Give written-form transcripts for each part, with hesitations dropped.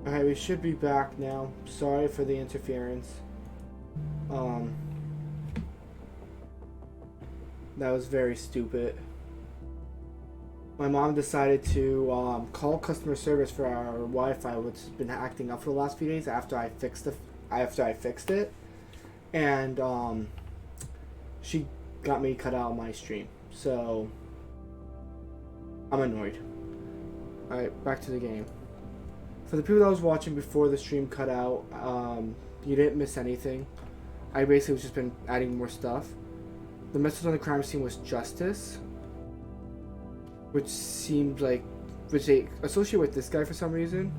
Alright, we should be back now. Sorry for the interference. Um, that was very stupid. My mom decided to call customer service for our Wi-Fi, which has been acting up for the last few days after I fixed it, and she got me cut out of my stream. So I'm annoyed. Alright, back to the game. For the people that was watching before the stream cut out, you didn't miss anything. I basically was just been adding more stuff. The message on the crime scene was justice, which they associate with this guy for some reason.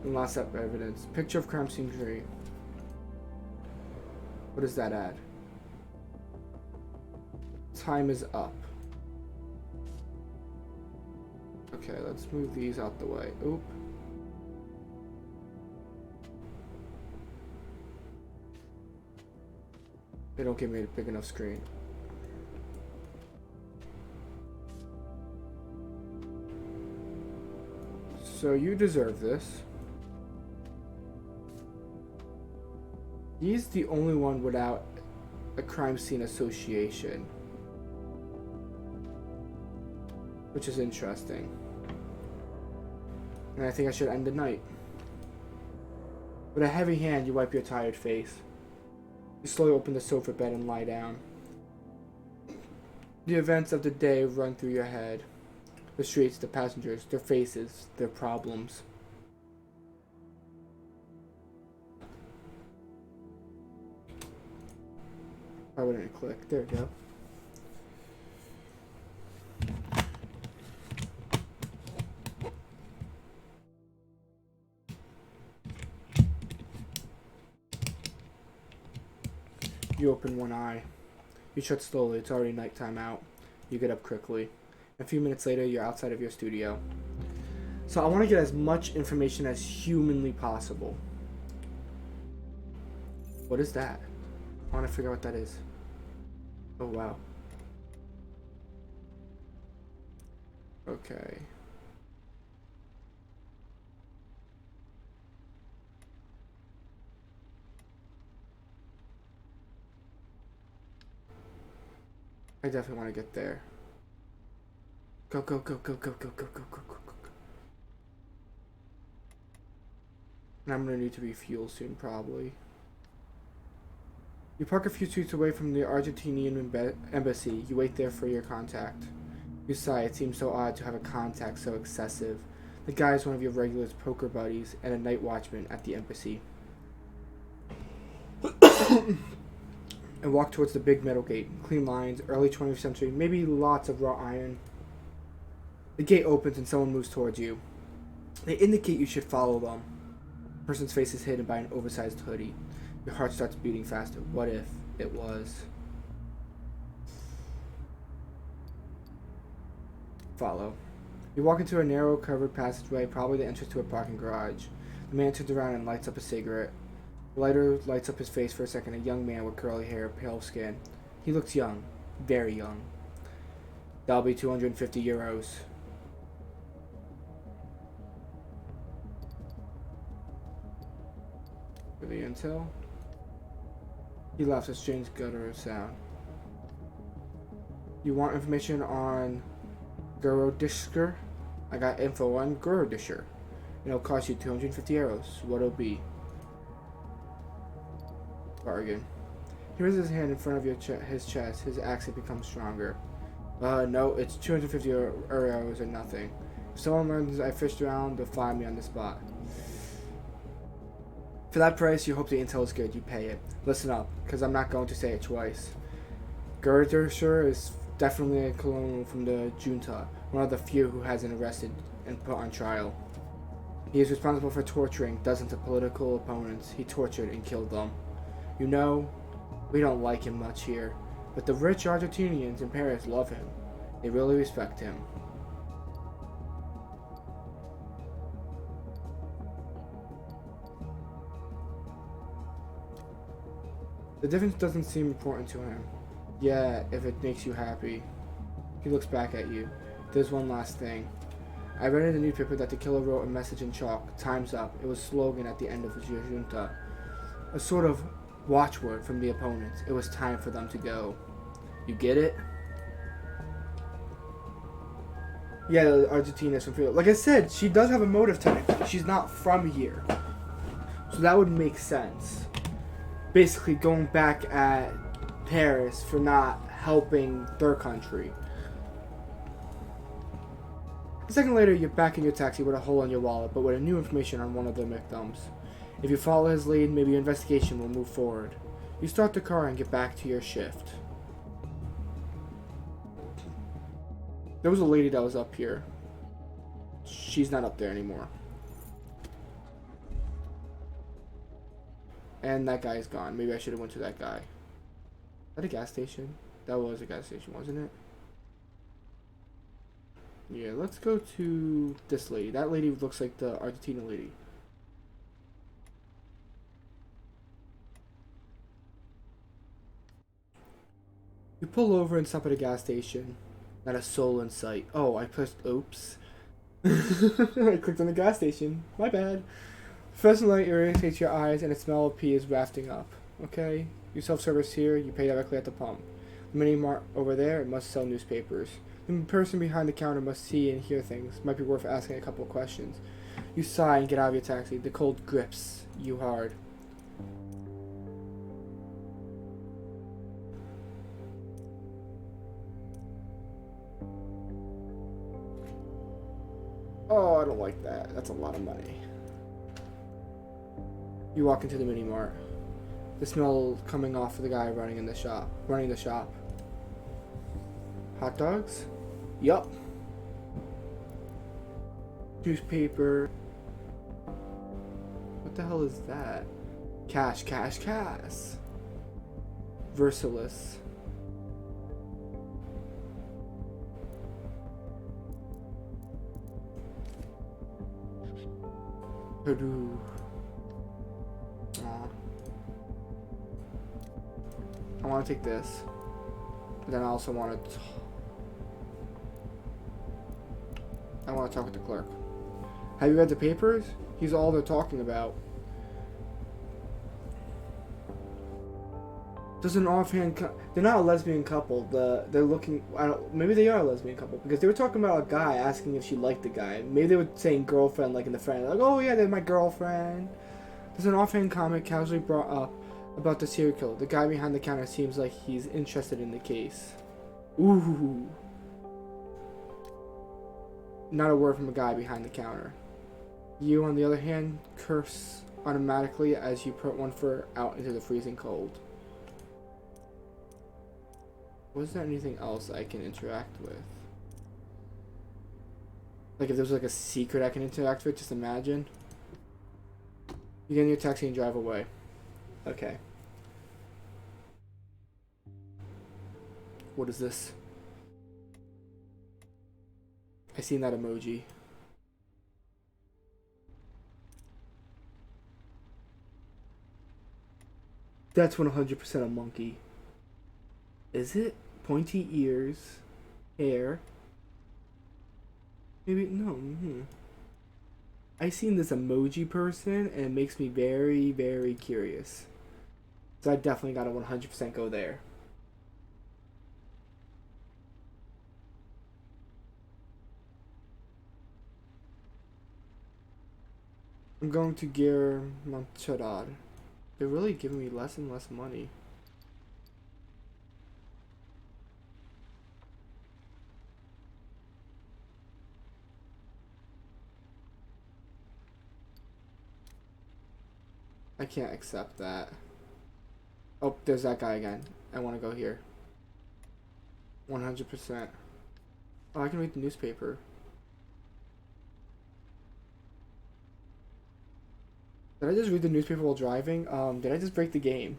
And lost up evidence. Picture of crime scene tree. What does that add? Time is up. Okay, let's move these out the way. Oop. They don't give me a big enough screen. So you deserve this. He's the only one without a crime scene association, which is interesting. And I think I should end the night. With a heavy hand, you wipe your tired face. You slowly open the sofa bed and lie down. The events of the day run through your head. The streets, the passengers, their faces, their problems. Why wouldn't it click? There we go. You open one eye. You shut slowly. It's already nighttime out. You get up quickly. A few minutes later, you're outside of your studio. So I want to get as much information as humanly possible. What is that? I want to figure out what that is. Oh, wow. Okay. I definitely want to get there. Go, go, go, go, go, go, go, go, go, go, go. And I'm gonna need to refuel soon, probably. You park a few streets away from the Argentinian embassy. You wait there for your contact. You sigh. It seems so odd to have a contact so excessive. The guy is one of your regular poker buddies and a night watchman at the embassy. And walk towards the big metal gate. Clean lines, early 20th century, maybe lots of wrought iron. The gate opens and someone moves towards you. They indicate you should follow them. The person's face is hidden by an oversized hoodie. Your heart starts beating faster. What if it was? Follow. You walk into a narrow, covered passageway, probably the entrance to a parking garage. The man turns around and lights up a cigarette. The lighter lights up his face for a second. A young man with curly hair, pale skin. He looks young. Very young. That'll be 250 euros. For the intel? He laughs a strange guttural sound. You want information on Gorodishker? I got info on Gorodishker. It'll cost you 250 euros. What'll be? Bargain. He raises his hand in front of his chest. His accent becomes stronger. No, it's 250 euros or nothing. If someone learns I fished around, they'll find me on the spot. For that price, you hope the intel is good. You pay it. Listen up, because I'm not going to say it twice. Gerderscher is definitely a colonel from the junta, one of the few who hasn't arrested and put on trial. He is responsible for torturing dozens of political opponents. He tortured and killed them. You know, we don't like him much here, but the rich Argentinians in Paris love him. They really respect him. The difference doesn't seem important to him. Yeah, if it makes you happy. He looks back at you. There's one last thing. I read in the newspaper that the killer wrote a message in chalk. Time's up. It was a slogan at the end of his junta. A sort of watchword from the opponents. It was time for them to go. You get it? Yeah, Argentina's from Philly. Like I said, she does have a motive technically. She's not from here. So that would make sense. Basically going back at Paris for not helping their country. A second later, you're back in your taxi with a hole in your wallet, but with new information on one of the victims. If you follow his lead, maybe your investigation will move forward. You start the car and get back to your shift. There was a lady that was up here. She's not up there anymore. And that guy's gone. Maybe I should have went to that guy. Is that a gas station? That was a gas station, wasn't it? Yeah, let's go to this lady. That lady looks like the Argentina lady. You pull over and stop at a gas station. Not a soul in sight. Oh, I pressed oops. I clicked on the gas station. My bad. First light irritates your eyes and the smell of pee is wafting up. Okay? You self-service here, you pay directly at the pump. The mini mart over there must sell newspapers. The person behind the counter must see and hear things. Might be worth asking a couple of questions. You sigh and get out of your taxi. The cold grips you hard. Oh, I don't like that. That's a lot of money. You walk into the mini mart. The smell coming off of the guy running the shop. Hot dogs? Yup. Newspaper. What the hell is that? Cash. Versalis. Purdue. I want to take this. But then I also want to... I want to talk with the clerk. Have you read the papers? He's all they're talking about. There's an offhand... They're not a lesbian couple. They're looking... maybe they are a lesbian couple. Because they were talking about a guy asking if she liked the guy. Maybe they were saying girlfriend like in the friend. Like, oh yeah, they're my girlfriend. There's an offhand comment casually brought up about the serial killer. The guy behind the counter seems like he's interested in the case. Ooh. Not a word from a guy behind the counter. You, on the other hand, curse automatically as you put one foot out into the freezing cold. Was there anything else I can interact with? Like if there's like a secret I can interact with, just imagine. You get in your taxi and drive away. Okay. What is this? I seen that emoji. That's 100% a monkey. Is it? Pointy ears, hair. Maybe no. I seen this emoji person, and it makes me very, very curious. So I definitely gotta 100% go there. I'm going to Gear Montserrat. They're really giving me less and less money. I can't accept that. Oh, there's that guy again. I want to go here. 100%. Oh, I can read the newspaper. Did I just read the newspaper while driving? Did I just break the game?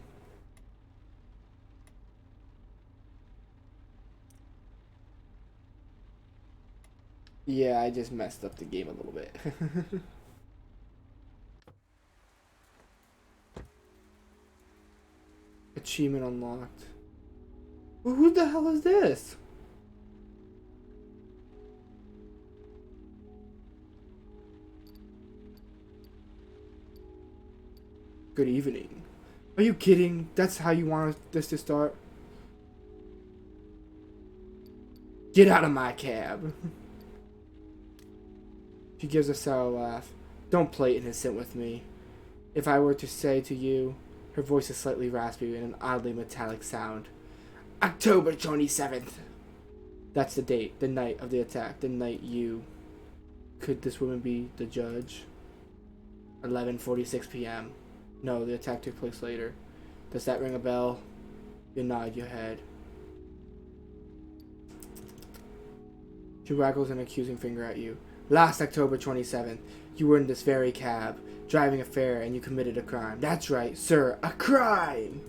Yeah, I just messed up the game a little bit. Achievement unlocked. Well, who the hell is this? Good evening. Are you kidding? That's how you want this to start? Get out of my cab. She gives a sour laugh. Don't play innocent with me. If I were to say to you, her voice is slightly raspy and an oddly metallic sound. October 27th. That's the date, the night of the attack, the night you... Could this woman be the judge? 11:46 p.m. No, the attack took place later. Does that ring a bell? You nod your head. She waggles an accusing finger at you. Last October 27th, you were in this very cab, driving a fare, and you committed a crime. That's right, sir, a crime!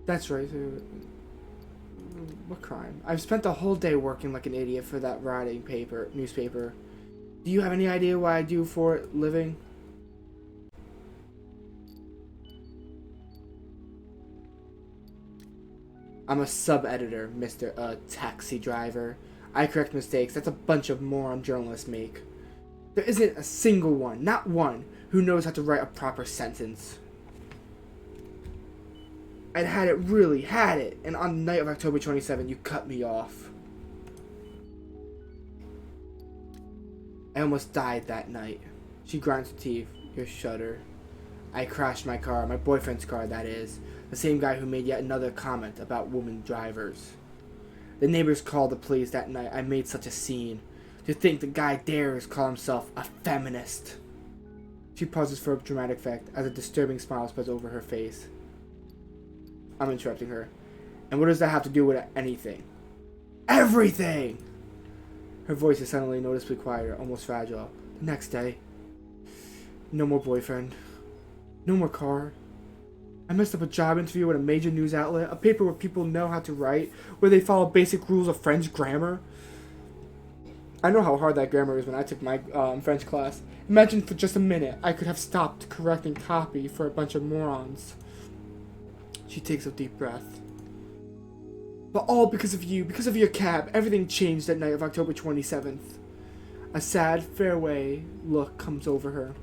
That's right, sir. What crime? I've spent the whole day working like an idiot for that rotting newspaper. Do you have any idea what I do for a living? I'm a sub-editor, Mr. Taxi Driver. I correct mistakes. That's a bunch of moron journalists make. There isn't a single one, not one, who knows how to write a proper sentence. I'd had it, and on the night of October 27th, you cut me off. I almost died that night. She grinds her teeth. You shudder. I crashed my car, my boyfriend's car, that is. The same guy who made yet another comment about women drivers. The neighbors called the police that night. I made such a scene. To think the guy dares call himself a feminist. She pauses for a dramatic effect as a disturbing smile spreads over her face. I'm interrupting her. And what does that have to do with anything? Everything! Her voice is suddenly noticeably quieter, almost fragile. The next day. No more boyfriend. No more car. I messed up a job interview at a major news outlet, a paper where people know how to write, where they follow basic rules of French grammar. I know how hard that grammar is when I took my French class. Imagine for just a minute I could have stopped correcting copy for a bunch of morons. She takes a deep breath. But all because of you, because of your cab, everything changed that night of October 27th. A sad farewell look comes over her.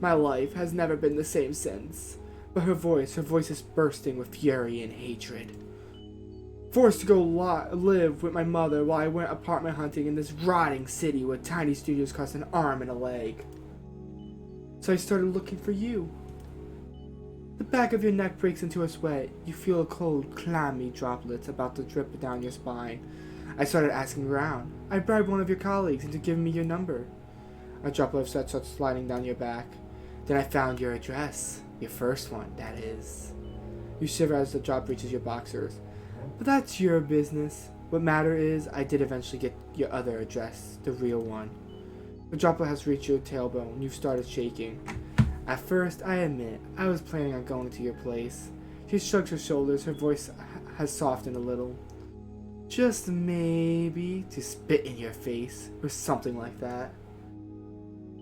My life has never been the same since. But her voice is bursting with fury and hatred. Forced to go live with my mother while I went apartment hunting in this rotting city where tiny studios cost an arm and a leg. So I started looking for you. The back of your neck breaks into a sweat. You feel a cold, clammy droplets about to drip down your spine. I started asking around. I bribed one of your colleagues into giving me your number. A droplet of sweat starts sliding down your back. Then I found your address. Your first one, that is. You shiver as the drop reaches your boxers. But that's your business. What matter is, I did eventually get your other address, the real one. The droplet has reached your tailbone. You've started shaking. At first, I admit, I was planning on going to your place. She shrugs her shoulders. Her voice has softened a little. Just maybe to spit in your face, or something like that.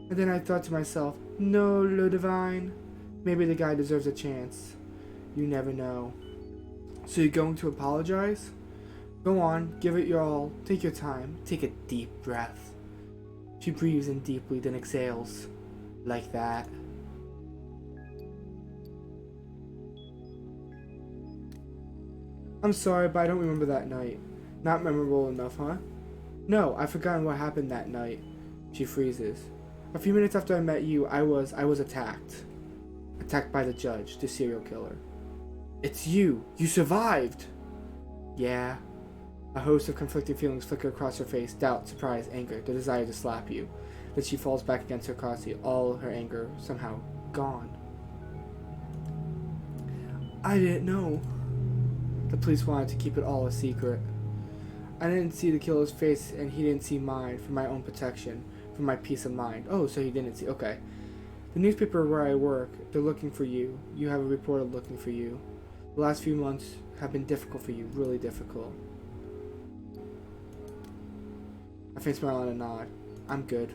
And then I thought to myself, no, Ludivine. Maybe the guy deserves a chance. You never know. So you're going to apologize? Go on, give it your all. Take your time. Take a deep breath. She breathes in deeply, then exhales. Like that. I'm sorry, but I don't remember that night. Not memorable enough, huh? No, I've forgotten what happened that night. She freezes. A few minutes after I met you, I was attacked. Attacked by the judge, the serial killer. It's you! You survived! Yeah. A host of conflicting feelings flicker across her face. Doubt, surprise, anger, the desire to slap you. Then she falls back against her car seat, all her anger somehow gone. I didn't know. The police wanted to keep it all a secret. I didn't see the killer's face and he didn't see mine for my own protection, for my peace of mind. Oh, so he didn't see. Okay. The newspaper where I work, they're looking for you. You have a reporter looking for you. The last few months have been difficult for you, really difficult. A faint smile and a nod. I'm good.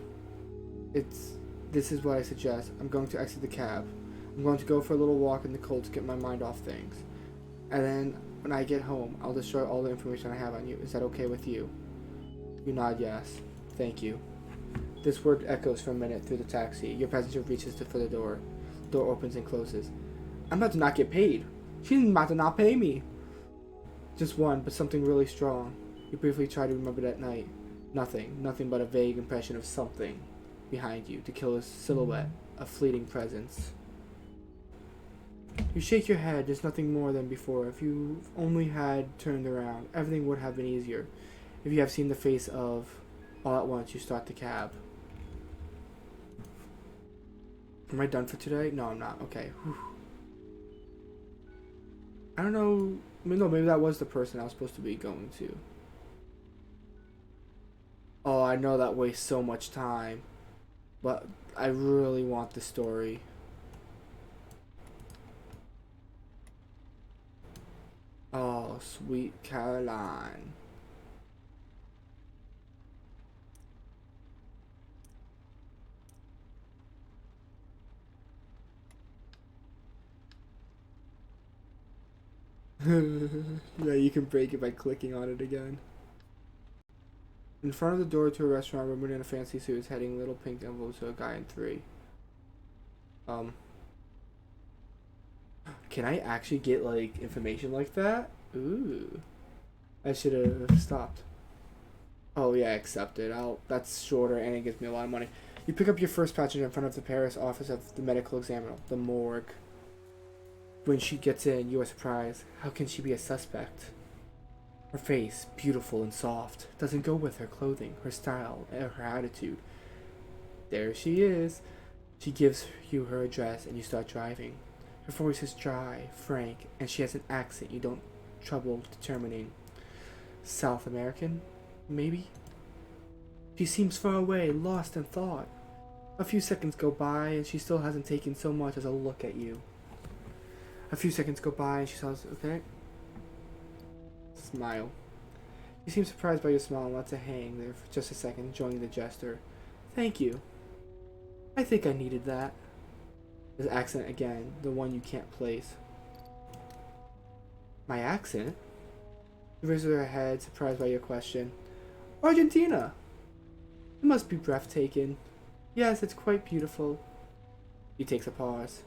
This is what I suggest. I'm going to exit the cab. I'm going to go for a little walk in the cold to get my mind off things. And then, when I get home, I'll destroy all the information I have on you. Is that okay with you? You nod yes. Thank you. This word echoes for a minute through the taxi. Your passenger reaches for the door. Door opens and closes. I'm about to not get paid. She's about to not pay me. Just one, but something really strong. You briefly try to remember that night. Nothing. Nothing but a vague impression of something behind you. To kill a silhouette. A fleeting presence. You shake your head. There's nothing more than before. If you only had turned around, everything would have been easier. If you have seen the face of... All at once, you start the cab. Am I done for today? No, I'm not. Okay. Whew. I don't know. No, maybe that was the person I was supposed to be going to. Oh, I know that wastes so much time. But I really want the story. Oh, sweet Caroline. Yeah, you can break it by clicking on it again. In front of the door to a restaurant, a woman in a fancy suit is heading little pink envelopes to a guy in 3. Can I actually get, like, information like that? Ooh. I should have stopped. Oh, yeah, accepted. That's shorter and it gives me a lot of money. You pick up your first passenger in front of the Paris office of the medical examiner, the morgue. When she gets in, you are surprised. How can she be a suspect? Her face, beautiful and soft, doesn't go with her clothing, her style, or her attitude. There she is. She gives you her address and you start driving. Her voice is dry, frank, and she has an accent you don't trouble determining. South American? Maybe? She seems far away, lost in thought. A few seconds go by and she still hasn't taken so much as a look at you. A few seconds go by and she says, okay. Smile. You seem surprised by your smile and lets it hang there for just a second, enjoying the gesture. Thank you. I think I needed that. His accent again, the one you can't place. My accent? She raises her head, surprised by your question. Argentina! It must be breathtaking. Yes, it's quite beautiful. He takes a pause.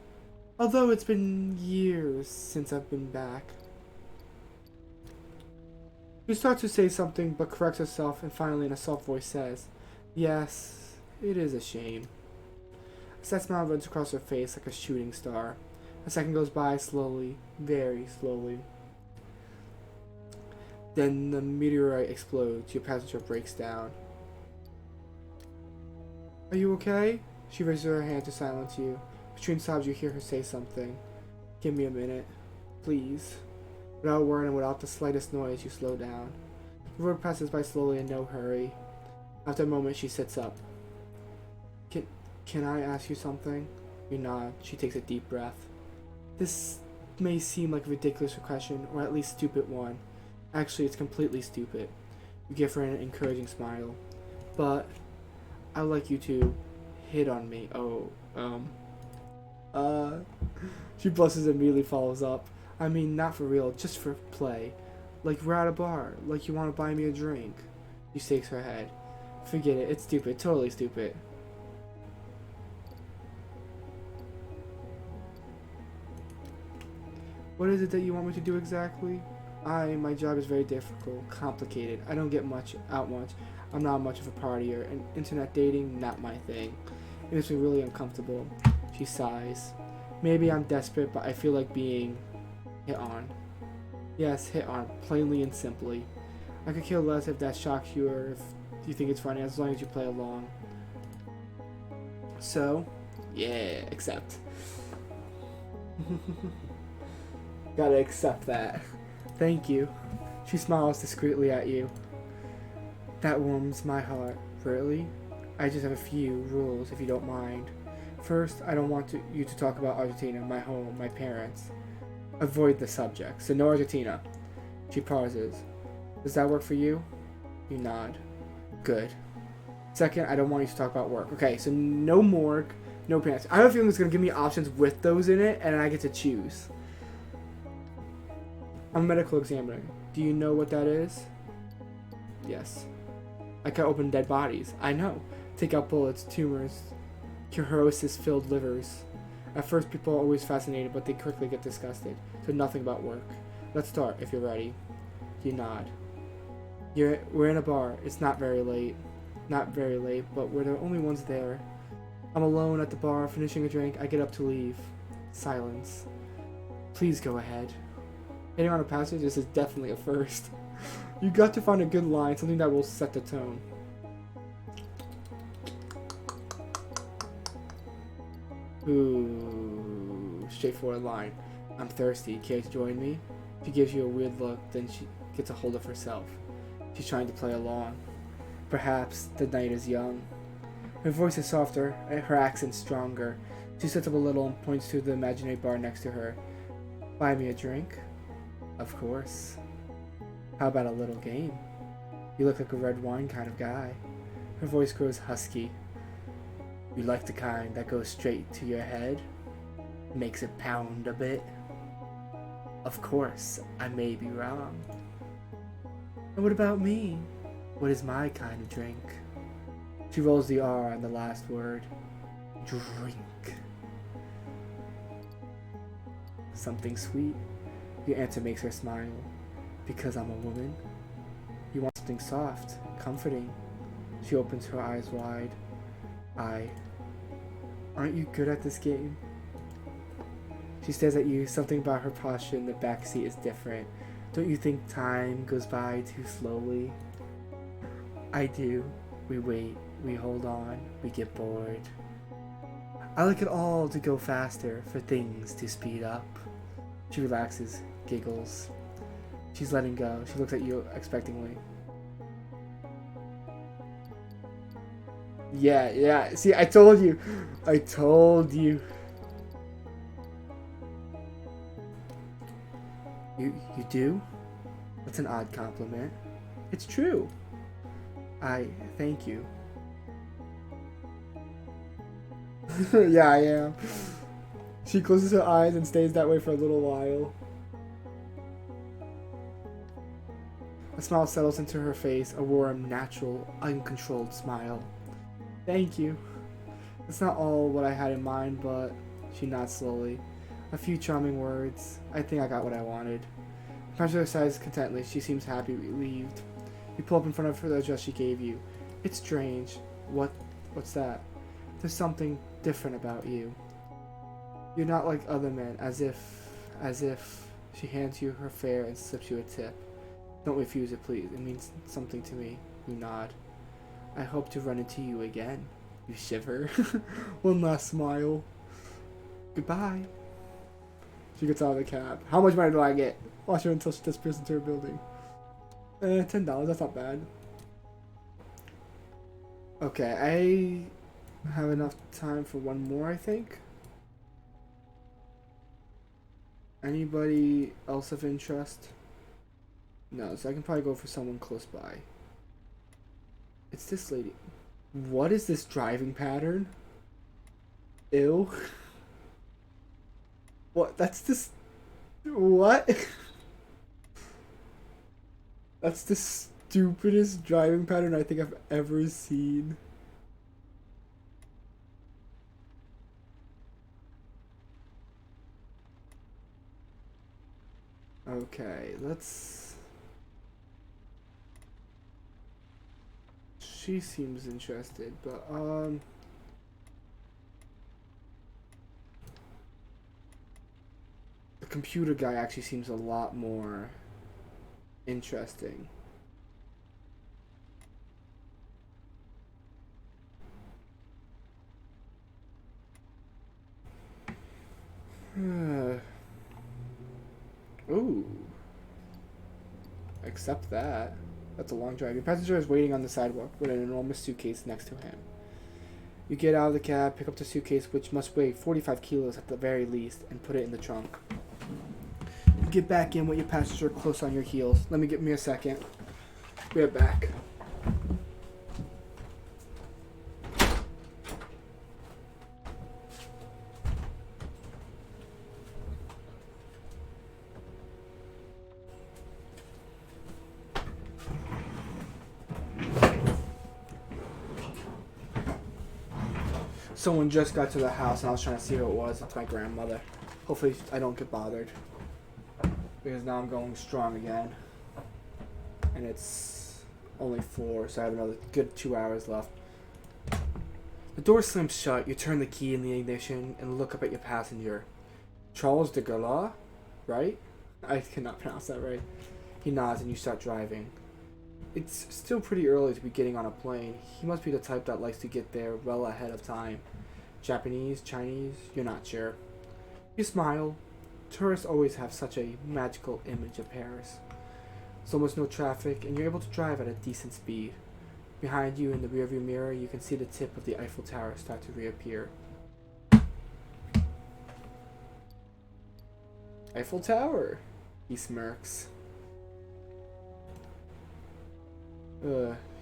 Although it's been years since I've been back. She starts to say something, but corrects herself, and finally in a soft voice says, yes, it is a shame. A sad smile runs across her face like a shooting star. A second goes by slowly, very slowly. Then the meteorite explodes. Your passenger breaks down. Are you okay? She raises her hand to silence you. Between sobs you hear her say something. Give me a minute. Please. Without a word and without the slightest noise, you slow down. The road passes by slowly in no hurry. After a moment, she sits up. Can I ask you something? You nod. She takes a deep breath. This may seem like a ridiculous question, or at least stupid one. Actually, it's completely stupid. You give her an encouraging smile. But I'd like you to hit on me. She blushes and immediately follows up. I mean, not for real, just for play. Like we're at a bar, like you want to buy me a drink. She shakes her head. Forget it, it's stupid, totally stupid. What is it that you want me to do exactly? My job is very difficult, complicated. I don't get out much. I'm not much of a partier, and internet dating, not my thing. It makes me really uncomfortable. She sighs. Maybe I'm desperate, but I feel like being hit on. Yes, hit on, plainly and simply. I could care less if that shocks you or if you think it's funny, as long as you play along. So, yeah, accept. Gotta accept that. Thank you. She smiles discreetly at you. That warms my heart. Really? I just have a few rules, if you don't mind. First, I don't want you to talk about Argentina, my home, my parents. Avoid the subject. So no Argentina. She pauses. Does that work for you? You nod. Good. Second, I don't want you to talk about work. Okay, so no morgue, no parents. I have a feeling it's going to give me options with those in it, and I get to choose. I'm a medical examiner. Do you know what that is? Yes. I can open dead bodies. I know. Take out bullets, tumors, cirrhosis-filled livers. At first, people are always fascinated, but they quickly get disgusted. So nothing about work. Let's start, if you're ready. You nod. We're in a bar. It's not very late. Not very late, but we're the only ones there. I'm alone at the bar, finishing a drink. I get up to leave. Silence. Please go ahead. Hitting on a passage, this is definitely a first. You got to find a good line, something that will set the tone. Ooh, straightforward line. I'm thirsty. Care to join me? She gives you a weird look, then she gets a hold of herself. She's trying to play along. Perhaps the night is young. Her voice is softer, her accent stronger. She sits up a little and points to the imaginary bar next to her. Buy me a drink? Of course. How about a little game? You look like a red wine kind of guy. Her voice grows husky. You like the kind that goes straight to your head? Makes it pound a bit? Of course, I may be wrong. And what about me? What is my kind of drink? She rolls the R on the last word. Drink. Something sweet? Your answer makes her smile. Because I'm a woman? You want something soft, comforting. She opens her eyes wide. Aren't you good at this game? She stares at you. Something about her posture in the backseat is different. Don't you think time goes by too slowly? I do. We wait. We hold on. We get bored. I like it all to go faster, for things to speed up. She relaxes, giggles. She's letting go. She looks at you expectantly. Yeah. See, I told you. You do? That's an odd compliment. It's true. I thank you. Yeah, I am. She closes her eyes and stays that way for a little while. A smile settles into her face, a warm, natural, uncontrolled smile. Thank you. It's not all what I had in mind, but she nods slowly. A few charming words. I think I got what I wanted. Pressure sighs contentedly. She seems happy, relieved. You pull up in front of her the address she gave you. It's strange. What's that? There's something different about you. You're not like other men, as if she hands you her fare and slips you a tip. Don't refuse it, please. It means something to me. You nod. I hope to run into you again. You shiver. One last smile. Goodbye. She gets out of the cab. How much money do I get? Watch her until she disappears into her building. $10. That's not bad. Okay, I have enough time for one more, I think. Anybody else of interest? No, so I can probably go for someone close by. It's this lady. What is this driving pattern? Ew. What? That's this. What? That's the stupidest driving pattern I think I've ever seen. Okay, let's... She seems interested, but, the computer guy actually seems a lot more interesting. Ooh. Accept that. That's a long drive. Your passenger is waiting on the sidewalk with an enormous suitcase next to him. You get out of the cab, pick up the suitcase, which must weigh 45 kilos at the very least, and put it in the trunk. You get back in with your passenger close on your heels. Let me give me a second. We're back. Someone just got to the house and I was trying to see who it was. It's my grandmother. Hopefully I don't get bothered. Because now I'm going strong again. And it's only 4, so I have another good 2 hours left. The door slams shut, you turn the key in the ignition and look up at your passenger. Charles de Gaulle, right? I cannot pronounce that right. He nods and you start driving. It's still pretty early to be getting on a plane. He must be the type that likes to get there well ahead of time. Japanese, Chinese, you're not sure. You smile. Tourists always have such a magical image of Paris. There's almost no traffic and you're able to drive at a decent speed. Behind you in the rearview mirror, you can see the tip of the Eiffel Tower start to reappear. Eiffel Tower, he smirks.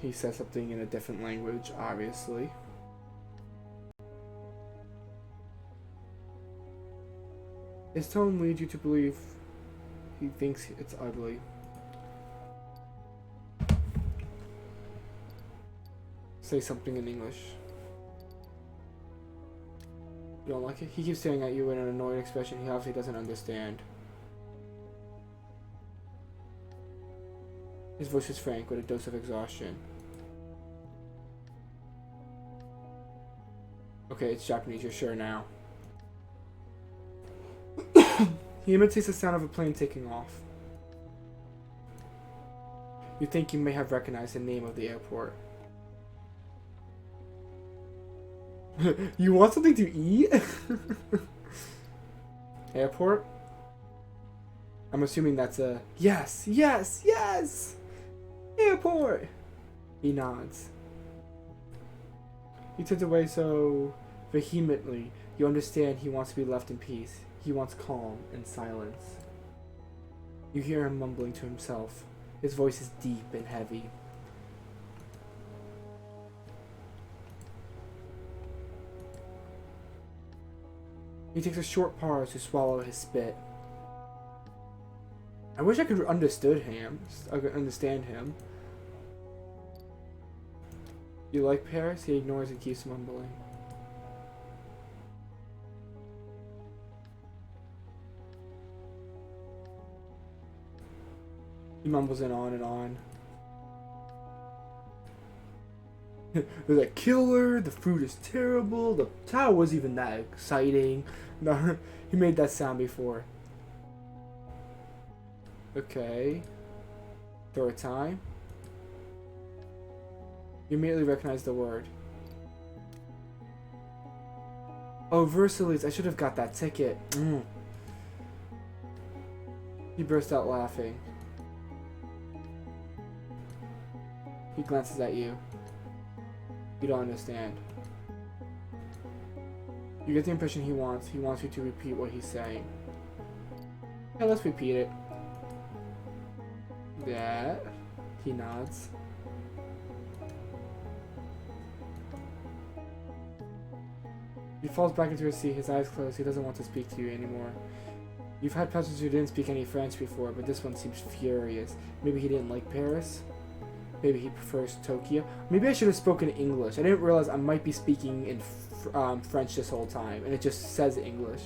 He says something in a different language, obviously. His tone leads you to believe he thinks it's ugly. Say something in English. You don't like it? He keeps staring at you with an annoyed expression he obviously doesn't understand. His voice is frank with a dose of exhaustion. Okay, it's Japanese, you're sure now. He imitates the sound of a plane taking off. You think you may have recognized the name of the airport. You want something to eat? Airport? I'm assuming that's a yes, yes, yes! Airport! He nods. He turns away so vehemently, you understand he wants to be left in peace. He wants calm and silence. You hear him mumbling to himself. His voice is deep and heavy. He takes a short pause to swallow his spit. I wish I could understand him. You like Paris? He ignores and keeps mumbling. He mumbles it on and on. There's a killer, the food is terrible, the tower wasn't even that exciting. No, he made that sound before. Okay. Third time. You immediately recognize the word. Oh, Versailles, I should have got that ticket. He burst out laughing. He glances at you. You don't understand. You get the impression he wants you to repeat what he's saying. Yeah, let's repeat it. That. He nods. He falls back into his seat, his eyes closed. He doesn't want to speak to you anymore. You've had passengers who didn't speak any French before, but this one seems furious. Maybe he didn't like Paris? Maybe he prefers Tokyo. Maybe I should have spoken English. I didn't realize I might be speaking in French this whole time, and it just says English.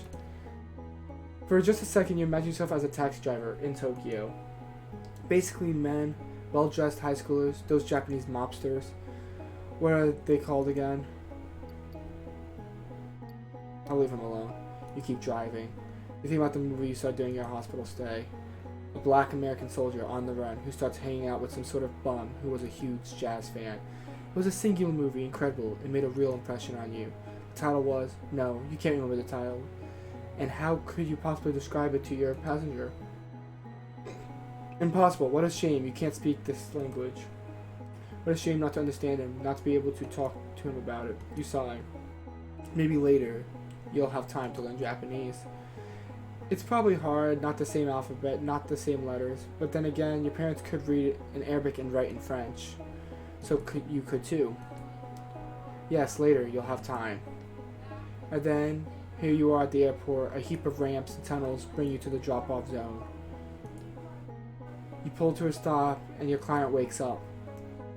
For just a second, you imagine yourself as a taxi driver in Tokyo. Basically men, well-dressed high schoolers, those Japanese mobsters. What are they called again? I'll leave him alone. You keep driving. You think about the movie you saw during your hospital stay. A black American soldier on the run who starts hanging out with some sort of bum who was a huge jazz fan. It was a singular movie, incredible. It made a real impression on you. The title was, no, you can't remember the title. And how could you possibly describe it to your passenger? Impossible. What a shame you can't speak this language. What a shame not to understand him, not to be able to talk to him about it. You sigh. Maybe later you'll have time to learn Japanese. It's probably hard, not the same alphabet, not the same letters, but then again, your parents could read in Arabic and write in French. So you could too. Yes, later you'll have time. And then, here you are at the airport, a heap of ramps and tunnels bring you to the drop-off zone. You pull to a stop, and your client wakes up.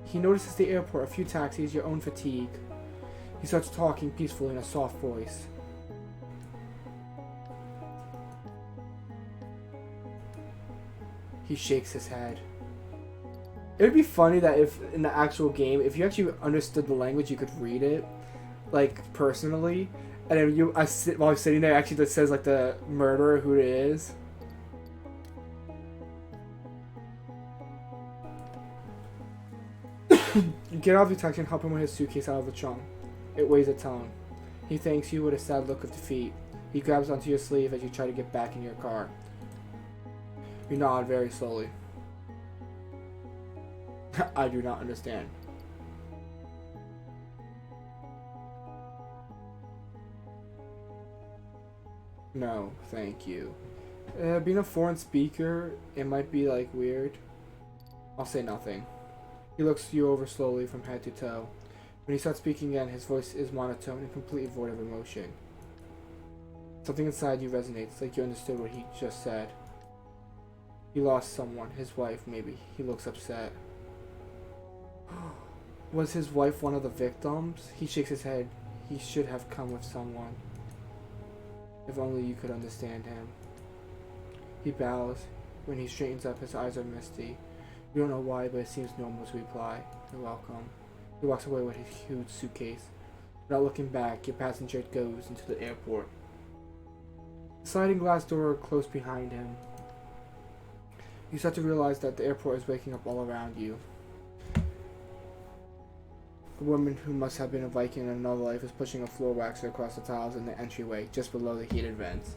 He notices the airport, a few taxis, your own fatigue. He starts talking peacefully in a soft voice. He shakes his head. It would be funny that if in the actual game, if you actually understood the language, you could read it, like personally, and then while I'm sitting there, actually that says like the murderer who it is. You get out of the taxi and help him with his suitcase out of the trunk. It weighs a ton. He thanks you with a sad look of defeat. He grabs onto your sleeve as you try to get back in your car. You nod very slowly. I do not understand. No, thank you. Being a foreign speaker, it might be like weird. I'll say nothing. He looks you over slowly from head to toe. When he starts speaking again, his voice is monotone and completely void of emotion. Something inside you resonates, like you understood what he just said. He lost someone, his wife maybe. He looks upset. Was his wife one of the victims? He shakes his head. He should have come with someone. If only you could understand him. He bows. When he straightens up, his eyes are misty. You don't know why, but it seems normal to reply. You're welcome. He walks away with his huge suitcase. Without looking back, your passenger goes into the airport. The sliding glass door closed behind him. You start to realize that the airport is waking up all around you. A woman who must have been a Viking in another life is pushing a floor waxer across the tiles in the entryway, just below the heated vents.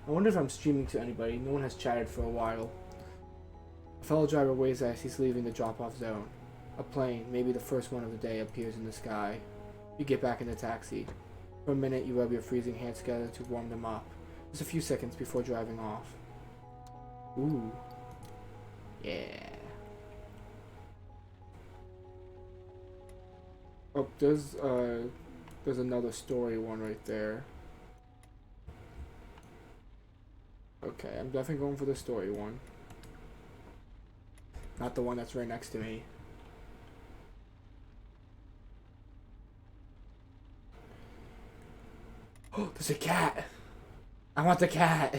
I wonder if I'm streaming to anybody. No one has chatted for a while. A fellow driver waves as he's leaving the drop-off zone. A plane, maybe the first one of the day, appears in the sky. You get back in the taxi. For a minute, you rub your freezing hands together to warm them up. Just a few seconds before driving off. Ooh. Yeah. Oh, there's another story one right there. Okay, I'm definitely going for the story one. Not the one that's right next to me. Oh, there's a cat! I want the cat!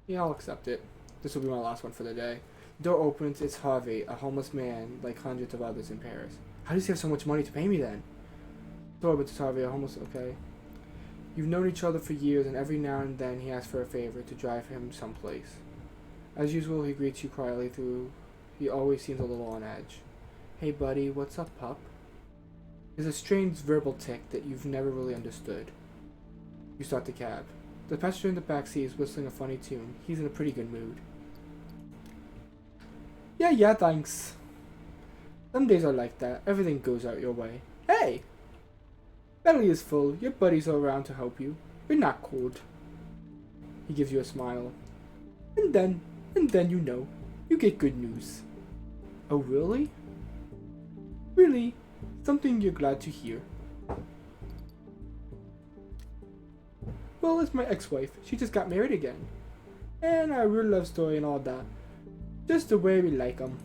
Yeah, I'll accept it. This will be my last one for the day. The door opens, it's Harvey, a homeless man like hundreds of others in Paris. How does he have so much money to pay me then? The door opens, it's Harvey, a homeless, okay. You've known each other for years, and every now and then he asks for a favor to drive him someplace. As usual, he greets you quietly through. He always seems a little on edge. Hey buddy, what's up, pup? There's a strange verbal tick that you've never really understood. You start the cab. The passenger in the back seat is whistling a funny tune. He's in a pretty good mood. Yeah, thanks. Some days are like that. Everything goes out your way. Hey! Belly is full. Your buddies are around to help you. You're not cold. He gives you a smile. And then you know, you get good news. Oh, really? Really? Something you're glad to hear. Well, it's my ex-wife. She just got married again. And our real love story and all that. Just the way we like 'em.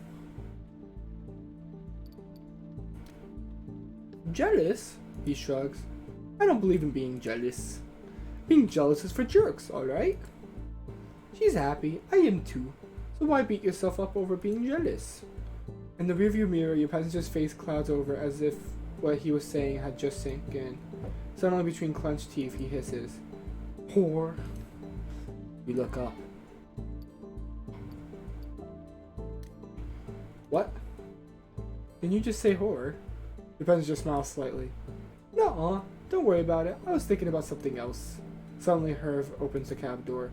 Jealous? He shrugs. I don't believe in being jealous. Being jealous is for jerks, alright? She's happy. I am too. So why beat yourself up over being jealous? In the rearview mirror, your passenger's face clouds over as if what he was saying had just sunk in. Suddenly, between clenched teeth, he hisses. Whore. You look up. What? Didn't you just say whore? The passenger smiles slightly. Nuh-uh. Don't worry about it. I was thinking about something else. Suddenly, Herve opens the cab door.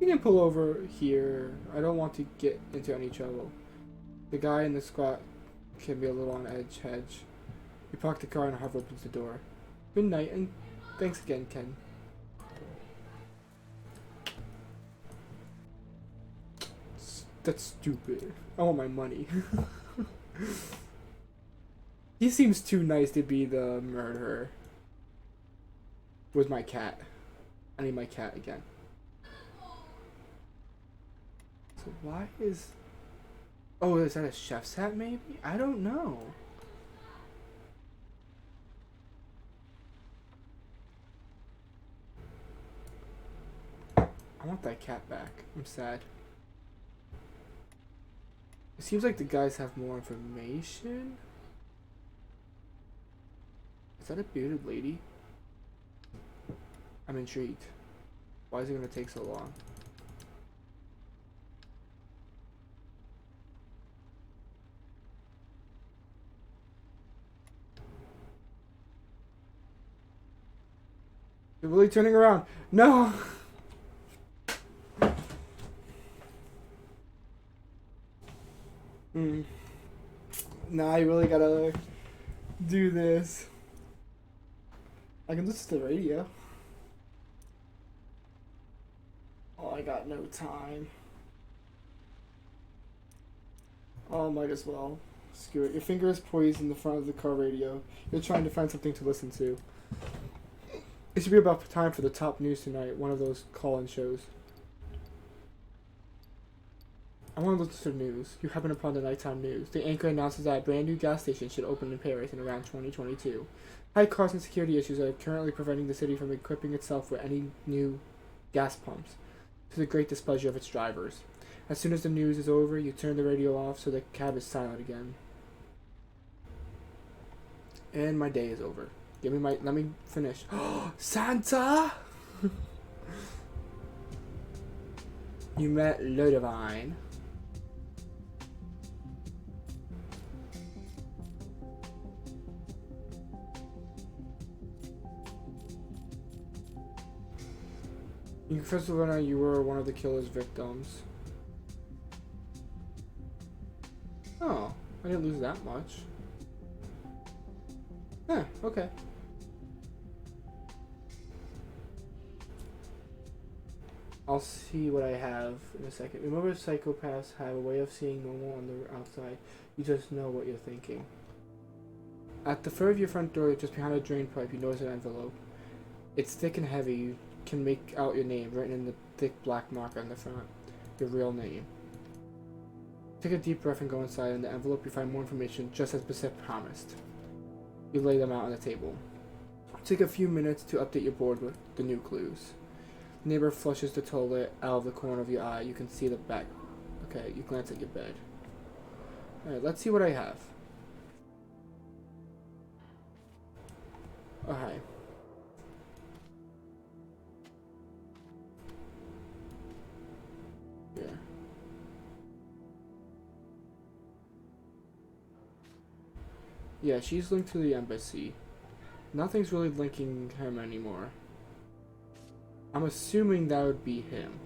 You can pull over here. I don't want to get into any trouble. The guy in the squat can be a little on edge. You park the car and Herve opens the door. Good night and thanks again, Ken. That's stupid. I want my money. He seems too nice to be the murderer. Where's my cat? I need my cat again. So why is... Oh, is that a chef's hat maybe? I don't know. I want that cat back. I'm sad. It seems like the guys have more information. Is that a bearded lady? I'm intrigued. Why is it gonna take so long? They're really turning around. No! Nah, I really gotta do this. I can listen to the radio. Oh, I got no time. Oh, might as well. Screw it. Your finger is poised in the front of the car radio. You're trying to find something to listen to. It should be about time for the top news tonight, one of those call-in shows. I want to listen to the news. You happen upon the nighttime news. The anchor announces that a brand new gas station should open in Paris in around 2022. High costs and security issues are currently preventing the city from equipping itself with any new gas pumps, to the great displeasure of its drivers. As soon as the news is over, you turn the radio off so the cab is silent again. And my day is over. Let me finish. Santa! You met Ludivine. You confessed to Lena you were one of the killer's victims. Oh, I didn't lose that much. Huh, okay. I'll see what I have in a second. Remember, psychopaths have a way of seeing normal on the outside. You just know what you're thinking. At the fur of your front door, just behind a drain pipe, you notice an envelope. It's thick and heavy. You can make out your name written in the thick black mark on the front. Your real name. Take a deep breath and go inside. In the envelope, you find more information, just as Bissett promised. You lay them out on the table. Take a few minutes to update your board with the new clues. Neighbor flushes the toilet out of the corner of your eye. You can see the back. Okay, you glance at your bed. Alright, let's see what I have. Okay. Yeah. Yeah, she's linked to the embassy. Nothing's really linking him anymore. I'm assuming that would be him.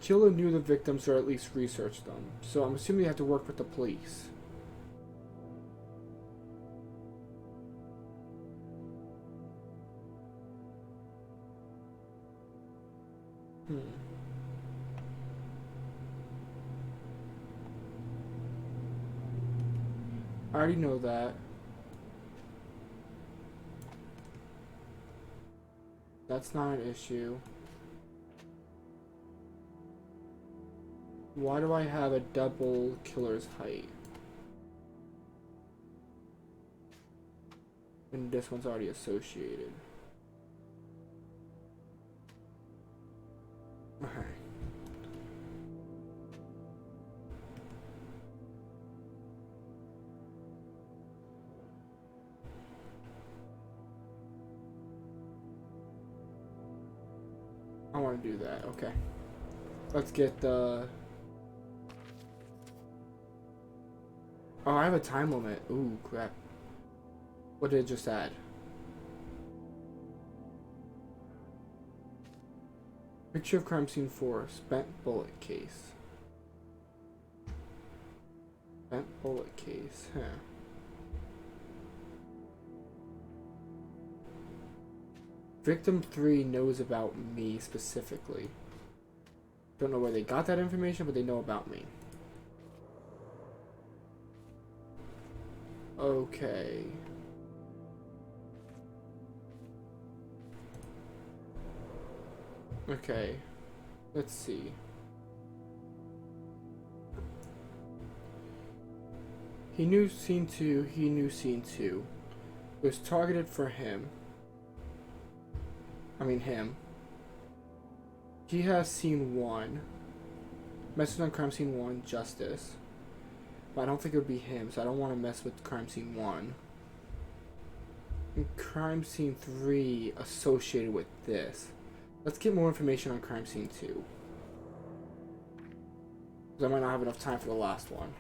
Killer knew the victims or at least researched them, so I'm assuming they have to work with the police. I already know that. That's not an issue. Why do I have a double killer's height? And this one's already associated. Okay. I want to do that. Okay. Let's get the... Oh, I have a time limit. Ooh, crap. What did it just add? Picture of crime scene 4. Spent bullet case. Spent bullet case. Huh. Victim 3 knows about me specifically. Don't know where they got that information, but they know about me. Okay. Okay. Let's see. He knew scene 2. He knew scene 2. It was targeted for him. I mean him. He has scene 1. Message on crime scene 1, justice. But I don't think it would be him, so I don't want to mess with crime scene 1. And crime scene 3 associated with this. Let's get more information on crime scene 2. Because I might not have enough time for the last one.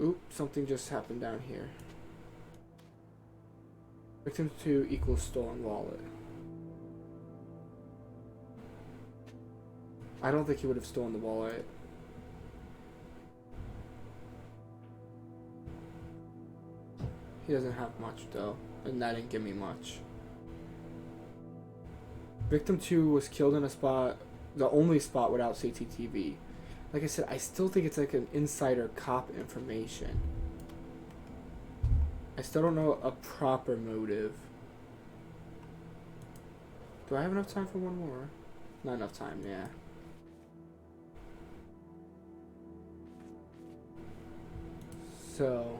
Oop, something just happened down here. Victim 2 equals stolen wallet. I don't think he would have stolen the wallet. He doesn't have much though, and that didn't give me much. Victim 2 was killed in a spot, the only spot without CCTV. Like I said, I still think it's like an insider cop information. I still don't know a proper motive. Do I have enough time for one more? Not enough time, yeah. So...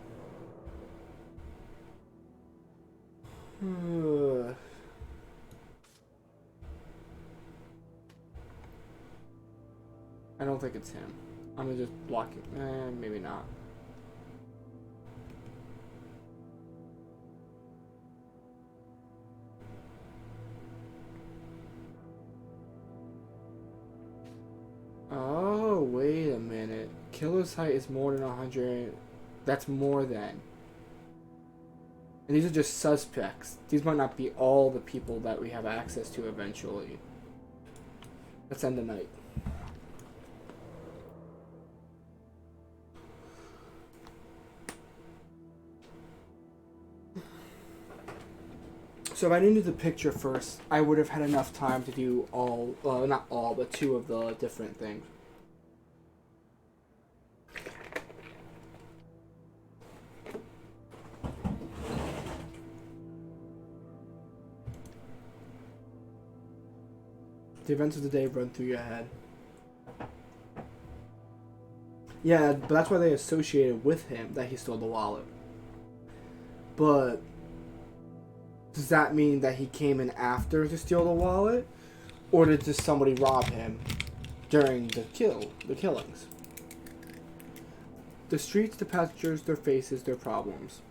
I don't think it's him. I'm gonna just block it. Maybe not. Oh, wait a minute. Killer's height is more than 100. That's more than. And these are just suspects. These might not be all the people that we have access to eventually. Let's end the night. So if I knew the picture first, I would have had enough time to do all, well, not all, but 2 of the different things. The events of the day run through your head. Yeah, but that's why they associated with him that he stole the wallet. But does that mean that he came in after to steal the wallet? Or did just somebody rob him during the killings? The streets, the passengers, their faces, their problems.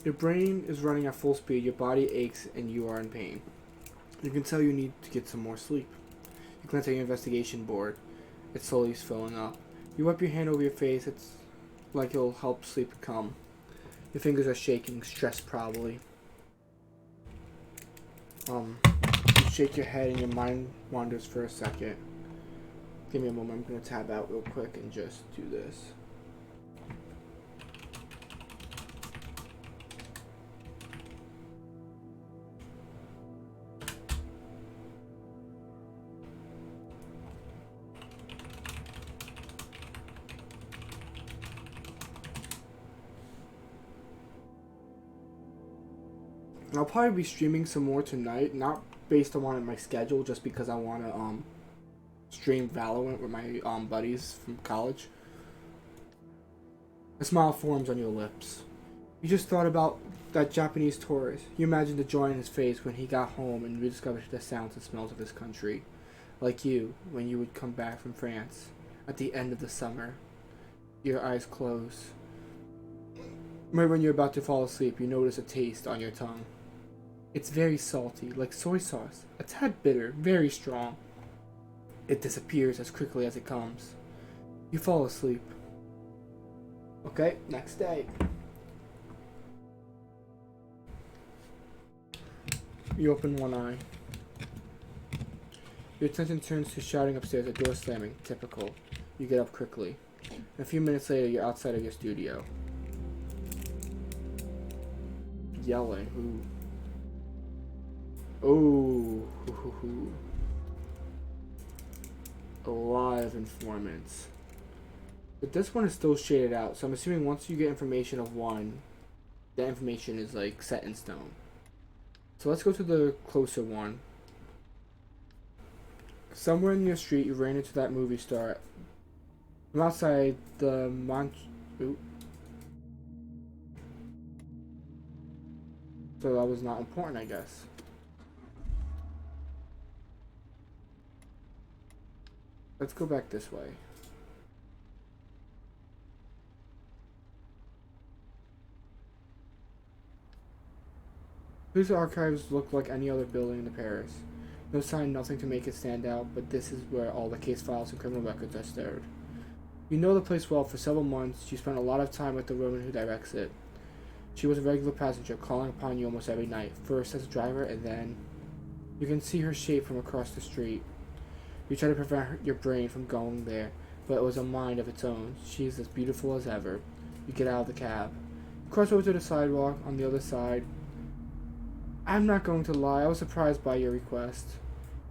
Your brain is running at full speed, your body aches, and you are in pain. You can tell you need to get some more sleep. You glance at your investigation board. It slowly is filling up. You wipe your hand over your face. It's like it'll help sleep come. Your fingers are shaking, stressed probably. You shake your head and your mind wanders for a second. Give me a moment. I'm going to tab out real quick and just do this. I'll probably be streaming some more tonight, not based on my schedule, just because I want to stream Valorant with my buddies from college. A smile forms on your lips. You just thought about that Japanese tourist. You imagined the joy in his face when he got home and rediscovered the sounds and smells of his country. Like you, when you would come back from France at the end of the summer. Your eyes close. Right when you're about to fall asleep, you notice a taste on your tongue. It's very salty, like soy sauce. A tad bitter, very strong. It disappears as quickly as it comes. You fall asleep. Okay, next day. You open one eye. Your attention turns to shouting upstairs, a door slamming. Typical. You get up quickly. A few minutes later, you're outside of your studio. Yelling. Ooh. Oh, a lot of informants. But this one is still shaded out, so I'm assuming once you get information of one, that information is like set in stone. So let's go to the closer one. Somewhere in your street, you ran into that movie star. From outside the So that was not important, I guess. Let's go back this way. Police archives look like any other building in Paris. No sign, nothing to make it stand out, but this is where all the case files and criminal records are stored. You know the place well. For several months, you spent a lot of time with the woman who directs it. She was a regular passenger, calling upon you almost every night, first as a driver, and then... You can see her shape from across the street. You try to prevent your brain from going there, but it was a mind of its own. She is as beautiful as ever. You get out of the cab. You cross over to the sidewalk on the other side. I'm not going to lie, I was surprised by your request.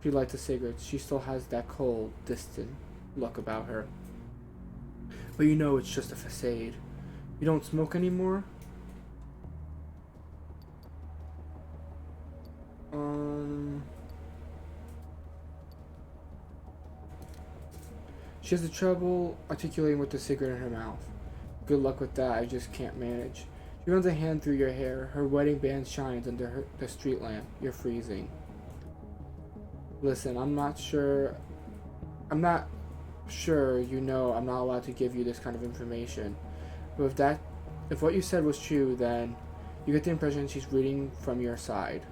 She lights a cigarette. She still has that cold, distant look about her. But you know it's just a facade. You don't smoke anymore? She has the trouble articulating with the cigarette in her mouth. Good luck with that, I just can't manage. She runs a hand through your hair. Her wedding band shines under the street lamp. You're freezing. Listen, I'm not sure you know I'm not allowed to give you this kind of information. But if what you said was true, then you get the impression she's reading from your side.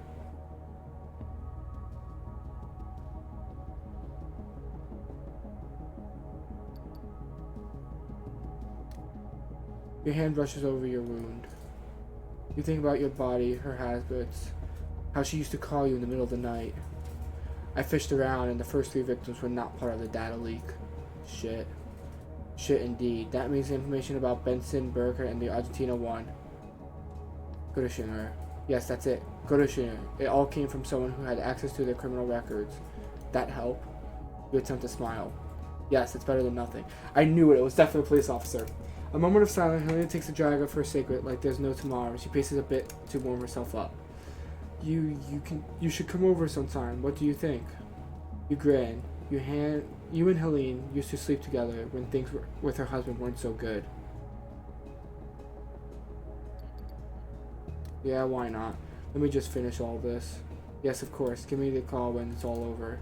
Your hand brushes over your wound. You think about your body, her habits, how she used to call you in the middle of the night. I fished around and the first 3 victims were not part of the data leak. Shit. Shit indeed. That means the information about Benson, Berger, and the Argentina one. Go to Schindler. Yes, that's it. Go to Schindler. It all came from someone who had access to their criminal records. That help? You attempt to smile. Yes, it's better than nothing. I knew it. It was definitely a police officer. A moment of silence. Helena takes a drag of her cigarette like there's no tomorrow. She paces a bit to warm herself up. You should come over sometime. What do you think? You grin. You and Helene used to sleep together when things with her husband weren't so good. Yeah, why not? Let me just finish all this. Yes, of course. Give me the call when it's all over.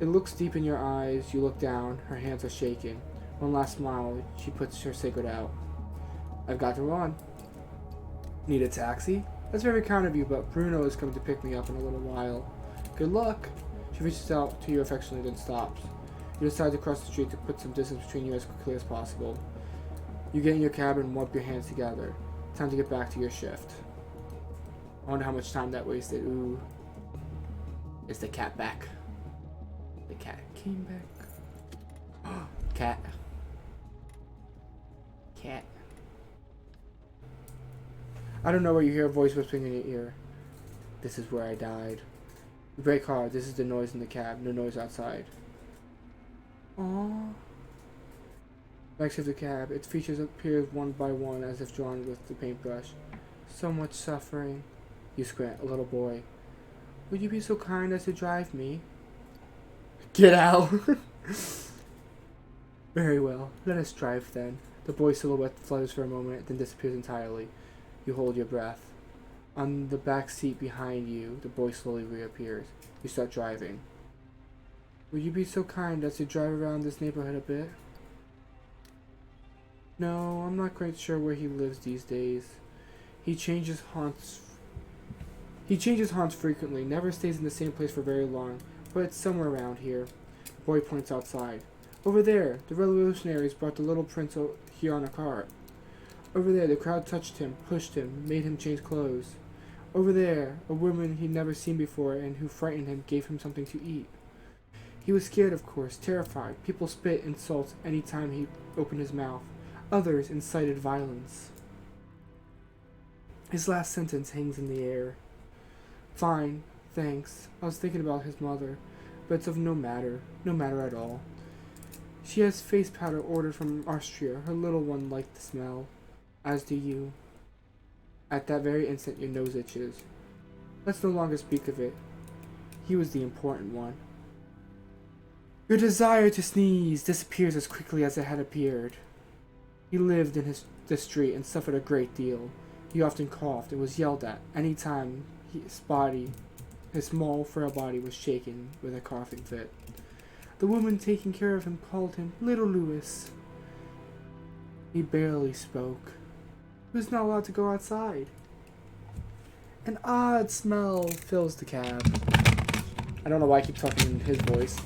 It looks deep in your eyes. You look down. Her hands are shaking. One last smile. She puts her cigarette out. I've got to run. Need a taxi? That's very kind of you, but Bruno is coming to pick me up in a little while. Good luck. She reaches out to you affectionately, then stops. You decide to cross the street to put some distance between you as quickly as possible. You get in your cab and wipe your hands together. Time to get back to your shift. I wonder how much time that wasted. Ooh. Is the cat back? The cat came back. Cat. Cat. I don't know where you hear a voice whispering in your ear. This is where I died. You brake hard. This is the noise in the cab. No noise outside. Aww. Back of the cab. Its features appear one by one as if drawn with the paintbrush. So much suffering. You squint. A little boy. Would you be so kind as to drive me? Get out! Very well. Let us drive then. The boy's silhouette flutters for a moment, then disappears entirely. You hold your breath. On the back seat behind you, the boy slowly reappears. You start driving. Would you be so kind as to drive around this neighborhood a bit? No, I'm not quite sure where he lives these days. He changes haunts frequently, never stays in the same place for very long, but it's somewhere around here. The boy points outside. Over there, the revolutionaries brought the little prince here on a cart. Over there, the crowd touched him, pushed him, made him change clothes. Over there, a woman he'd never seen before and who frightened him gave him something to eat. He was scared, of course, terrified. People spit insults any time he opened his mouth. Others incited violence. His last sentence hangs in the air. Fine, thanks. I was thinking about his mother, but it's of no matter at all. She has face powder ordered from Austria. Her little one liked the smell. As do you. At that very instant, your nose itches. Let's no longer speak of it. He was the important one. Your desire to sneeze disappears as quickly as it had appeared. He lived in the street and suffered a great deal. He often coughed and was yelled at any time his small, frail body was shaken with a coughing fit. The woman taking care of him called him Little Louis. He barely spoke. He was not allowed to go outside. An odd smell fills the cab. I don't know why I keep talking in his voice.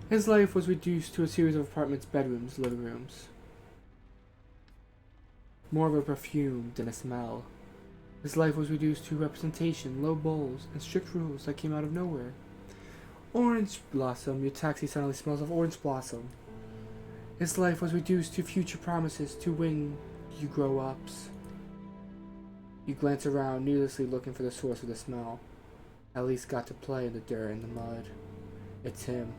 His life was reduced to a series of apartments, bedrooms, living rooms. More of a perfume than a smell. His life was reduced to representation, low bowls, and strict rules that came out of nowhere. Orange blossom, your taxi suddenly smells of orange blossom. His life was reduced to future promises to when you grow ups. You glance around, needlessly looking for the source of the smell. At least got to play in the dirt and the mud. It's him.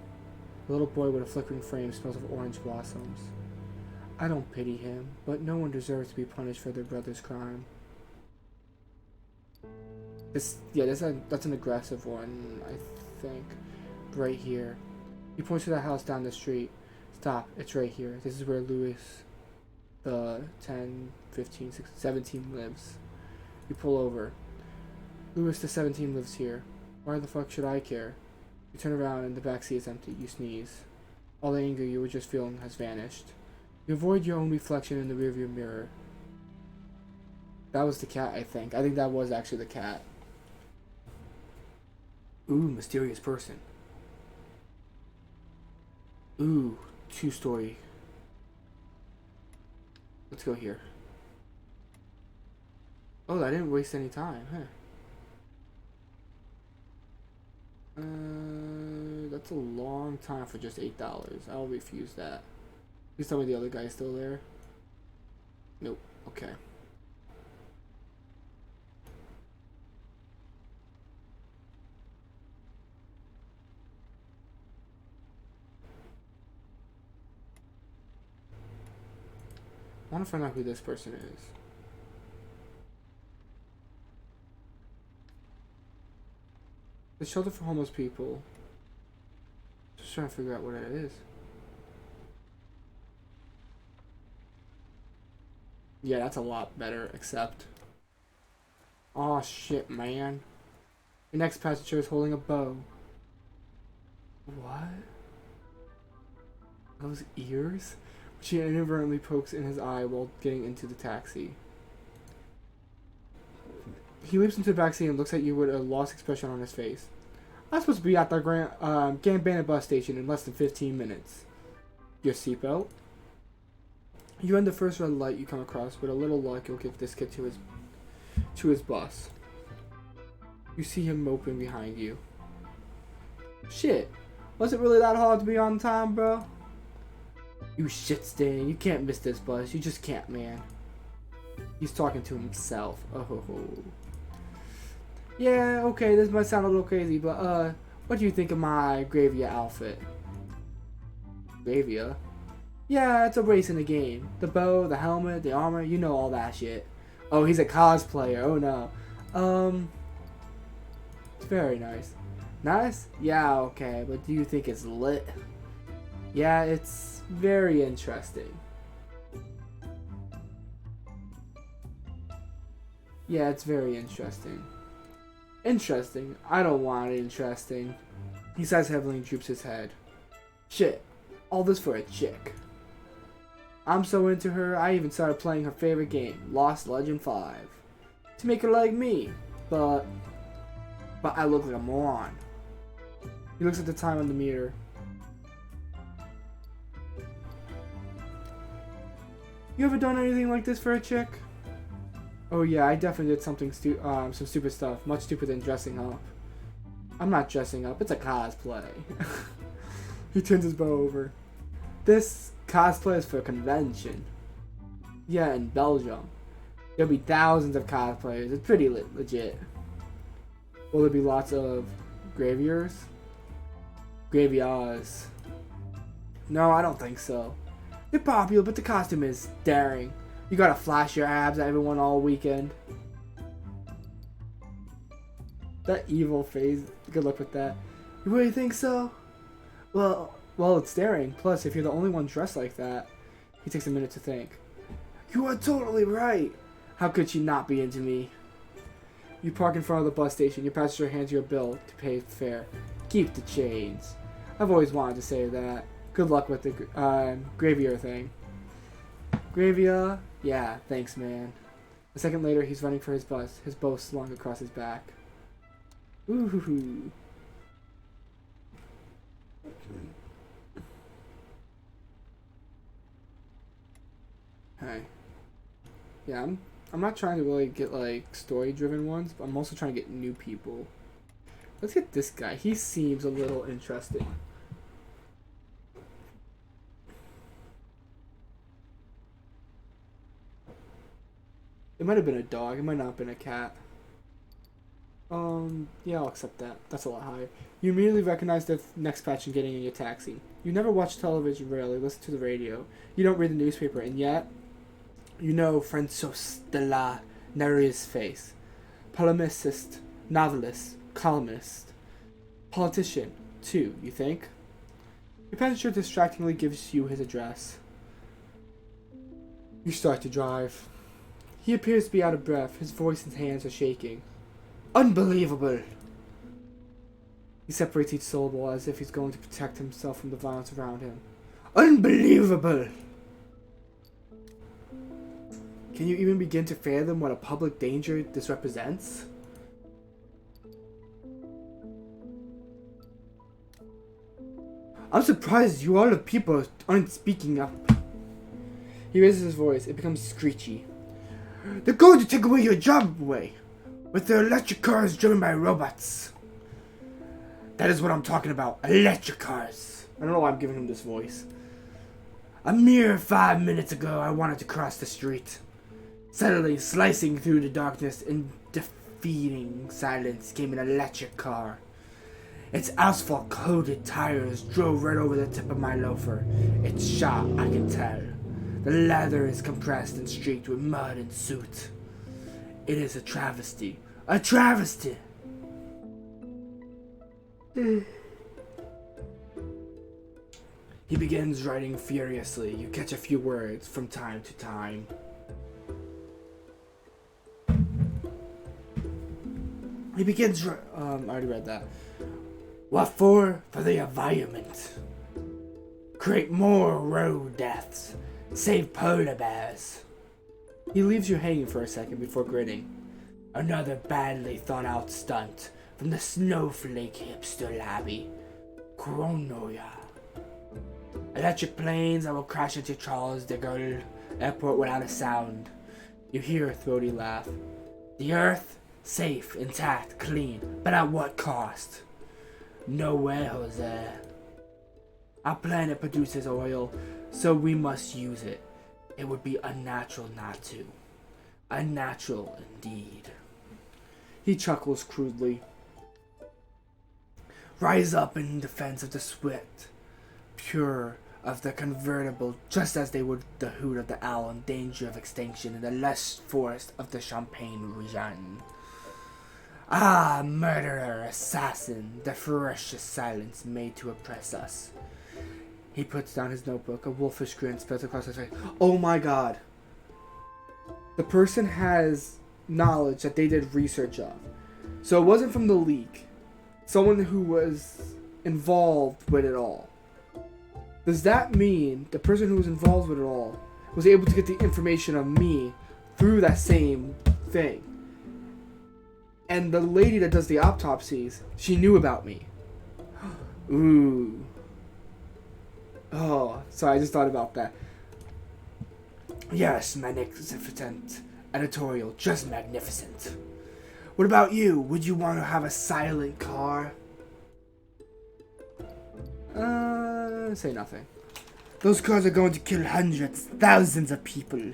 The little boy with a flickering frame smells of orange blossoms. I don't pity him, but no one deserves to be punished for their brother's crime. That's an aggressive one, I think. Right here. He points to the house down the street. Stop, it's right here. This is where Louis, the 10, 15, 16, 17 lives. You pull over. Louis, the 17 lives here. Why the fuck should I care? You turn around and the backseat is empty. You sneeze. All the anger you were just feeling has vanished. You avoid your own reflection in the rearview mirror. That was the cat, I think. I think that was actually the cat. Ooh, mysterious person. Ooh, 2-story. Let's go here. Oh, I didn't waste any time, huh? That's a long time for just $8. I'll refuse that. Please tell me the other guy's still there. Nope. Okay. I want to find out who this person is. The shelter for homeless people. Just trying to figure out what it is. Yeah, that's a lot better, except... Aw, shit, man. Your next passenger is holding a bow. What? Those ears? She inadvertently pokes in his eye while getting into the taxi. He leaps into the backseat and looks at you with a lost expression on his face. I'm supposed to be at the Grand Bandit bus station in less than 15 minutes. Your seatbelt? You end the first red light you come across. With a little luck, you'll give this kid to his bus. You see him moping behind you. Shit, was it really that hard to be on time, bro? You shit stain, you can't miss this bus. You just can't, man. He's talking to himself. Oh. Yeah, okay, this might sound a little crazy, but what do you think of my Gravia outfit? Gravia? Yeah, it's a race in the game. The bow, the helmet, the armor, you know all that shit. Oh, he's a cosplayer. Oh no. It's very nice. Nice? Yeah, okay, but do you think it's lit? Yeah, it's very interesting. Yeah, it's very interesting. Interesting? I don't want it interesting. He sighs heavily and droops his head. Shit, all this for a chick. I'm so into her, I even started playing her favorite game, Lost Legend 5. To make her like me, but I look like a moron. He looks at the time on the meter. You ever done anything like this for a chick? Oh yeah, I definitely did something some stupid stuff. Much stupider than dressing up. I'm not dressing up, it's a cosplay. He turns his bow over. This cosplay is for a convention. Yeah, in Belgium. There'll be thousands of cosplayers. It's pretty legit. Will there be lots of graviers? Graviars. No, I don't think so. They're popular, but the costume is daring. You gotta flash your abs at everyone all weekend. That evil face. Good luck with that. You really think so? Well, it's daring. Plus, if you're the only one dressed like that, he takes a minute to think. You are totally right. How could she not be into me? You park in front of the bus station. Your passenger hands you a bill to pay fare. Keep the change. I've always wanted to say that. Good luck with the Gravia thing. Gravia? Yeah, thanks, man. A second later, he's running for his bus, his bow slung across his back. Ooh. Hi. Yeah, I'm not trying to really get like story-driven ones, but I'm also trying to get new people. Let's get this guy. He seems a little interesting. It might have been a dog. It might not have been a cat. Yeah, I'll accept that. That's a lot higher. You immediately recognize the next patch and getting in your taxi. You never watch television, rarely listen to the radio. You don't read the newspaper, and yet, you know Francois de la Nery's face. Polemicist, novelist, columnist, politician, too, you think? Your passenger distractingly gives you his address. You start to drive. He appears to be out of breath. His voice and hands are shaking. Unbelievable! He separates each syllable as if he's going to protect himself from the violence around him. Unbelievable! Can you even begin to fathom what a public danger this represents? I'm surprised you all the people aren't speaking up. He raises his voice. It becomes screechy. They're going to take away your job away. With their electric cars driven by robots. That is what I'm talking about. Electric cars. I don't know why I'm giving him this voice. A mere 5 minutes ago, I wanted to cross the street. Suddenly, slicing through the darkness in defeating silence came an electric car. Its asphalt-coated tires drove right over the tip of my loafer. It's shot, I can tell. The leather is compressed and streaked with mud and soot. It is a travesty. A travesty! He begins writing furiously. You catch a few words from time to time. He begins... I already read that. What for? For the environment. Create more road deaths. Save polar bears. He leaves you hanging for a second before grinning. Another badly thought out stunt from the snowflake hipster lobby. Kronoya. Electric planes that will crash into Charles de Gaulle Airport without a sound. You hear a throaty laugh. The Earth? Safe, intact, clean, but at what cost? No way, Jose. Our planet produces oil, so we must use it. It would be unnatural not to. Unnatural indeed. He chuckles crudely. Rise up in defense of the swift, pure of the convertible, just as they would the hoot of the owl in danger of extinction in the lush forest of the Champagne region. Ah, murderer, assassin, the ferocious silence made to oppress us. He puts down his notebook. A wolfish grin spreads across his face. Oh my god. The person has knowledge that they did research of. So it wasn't from the leak. Someone who was involved with it all. Does that mean the person who was involved with it all was able to get the information of me through that same thing? And the lady that does the autopsies, she knew about me. Ooh. Oh, sorry, I just thought about that. Yes, magnificent. Editorial, just magnificent. What about you? Would you want to have a silent car? Say nothing. Those cars are going to kill hundreds, thousands of people.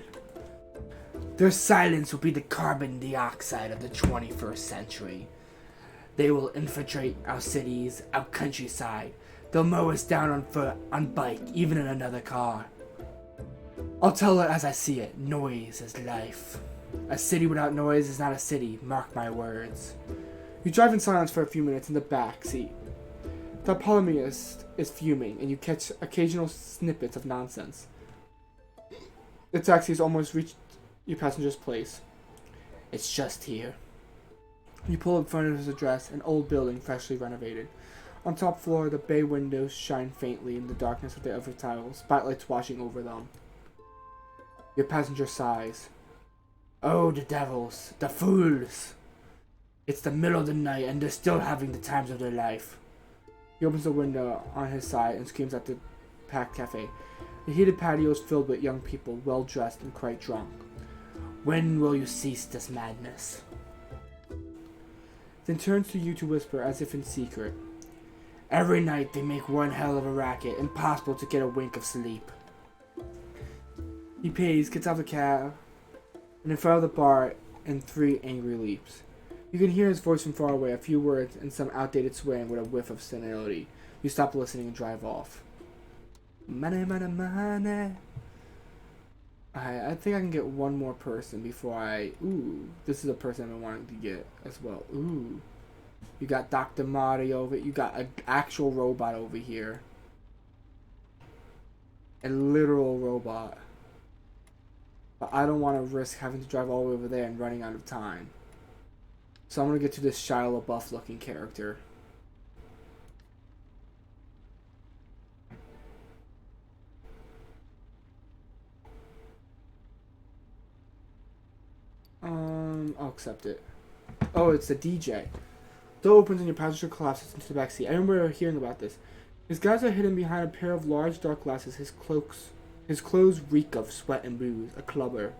Their silence will be the carbon dioxide of the 21st century. They will infiltrate our cities, our countryside. They'll mow us down on foot, on bike, even in another car. I'll tell it as I see it. Noise is life. A city without noise is not a city. Mark my words. You drive in silence for a few minutes in the back seat. The polemist is fuming, and you catch occasional snippets of nonsense. The taxi has almost reached your passenger's place. It's just here. You pull up in front of his address, an old building freshly renovated. On top floor, the bay windows shine faintly in the darkness of the outer tiles, spotlights washing over them. Your passenger sighs. Oh, the devils, the fools! It's the middle of the night and they're still having the times of their life. He opens the window on his side and screams at the packed cafe. The heated patio is filled with young people, well dressed and quite drunk. When will you cease this madness? Then turns to you to whisper, as if in secret. Every night they make one hell of a racket, impossible to get a wink of sleep. He pays, gets out of the cab, and in front of the bar in 3 angry leaps. You can hear his voice from far away, a few words and some outdated swearing with a whiff of senility. You stop listening and drive off. Money, money, money. I think I can get one more person before I... Ooh, this is a person I've been wanting to get as well. Ooh. You got Dr. Marty over... You got an actual robot over here. A literal robot. But I don't want to risk having to drive all the way over there and running out of time. So I'm going to get to this Shia LaBeouf looking character. I'll accept it. Oh, it's the DJ. Door opens and your passenger collapses into the back seat. I remember hearing about this. His guys are hidden behind a pair of large dark glasses. His clothes reek of sweat and booze. A clubber.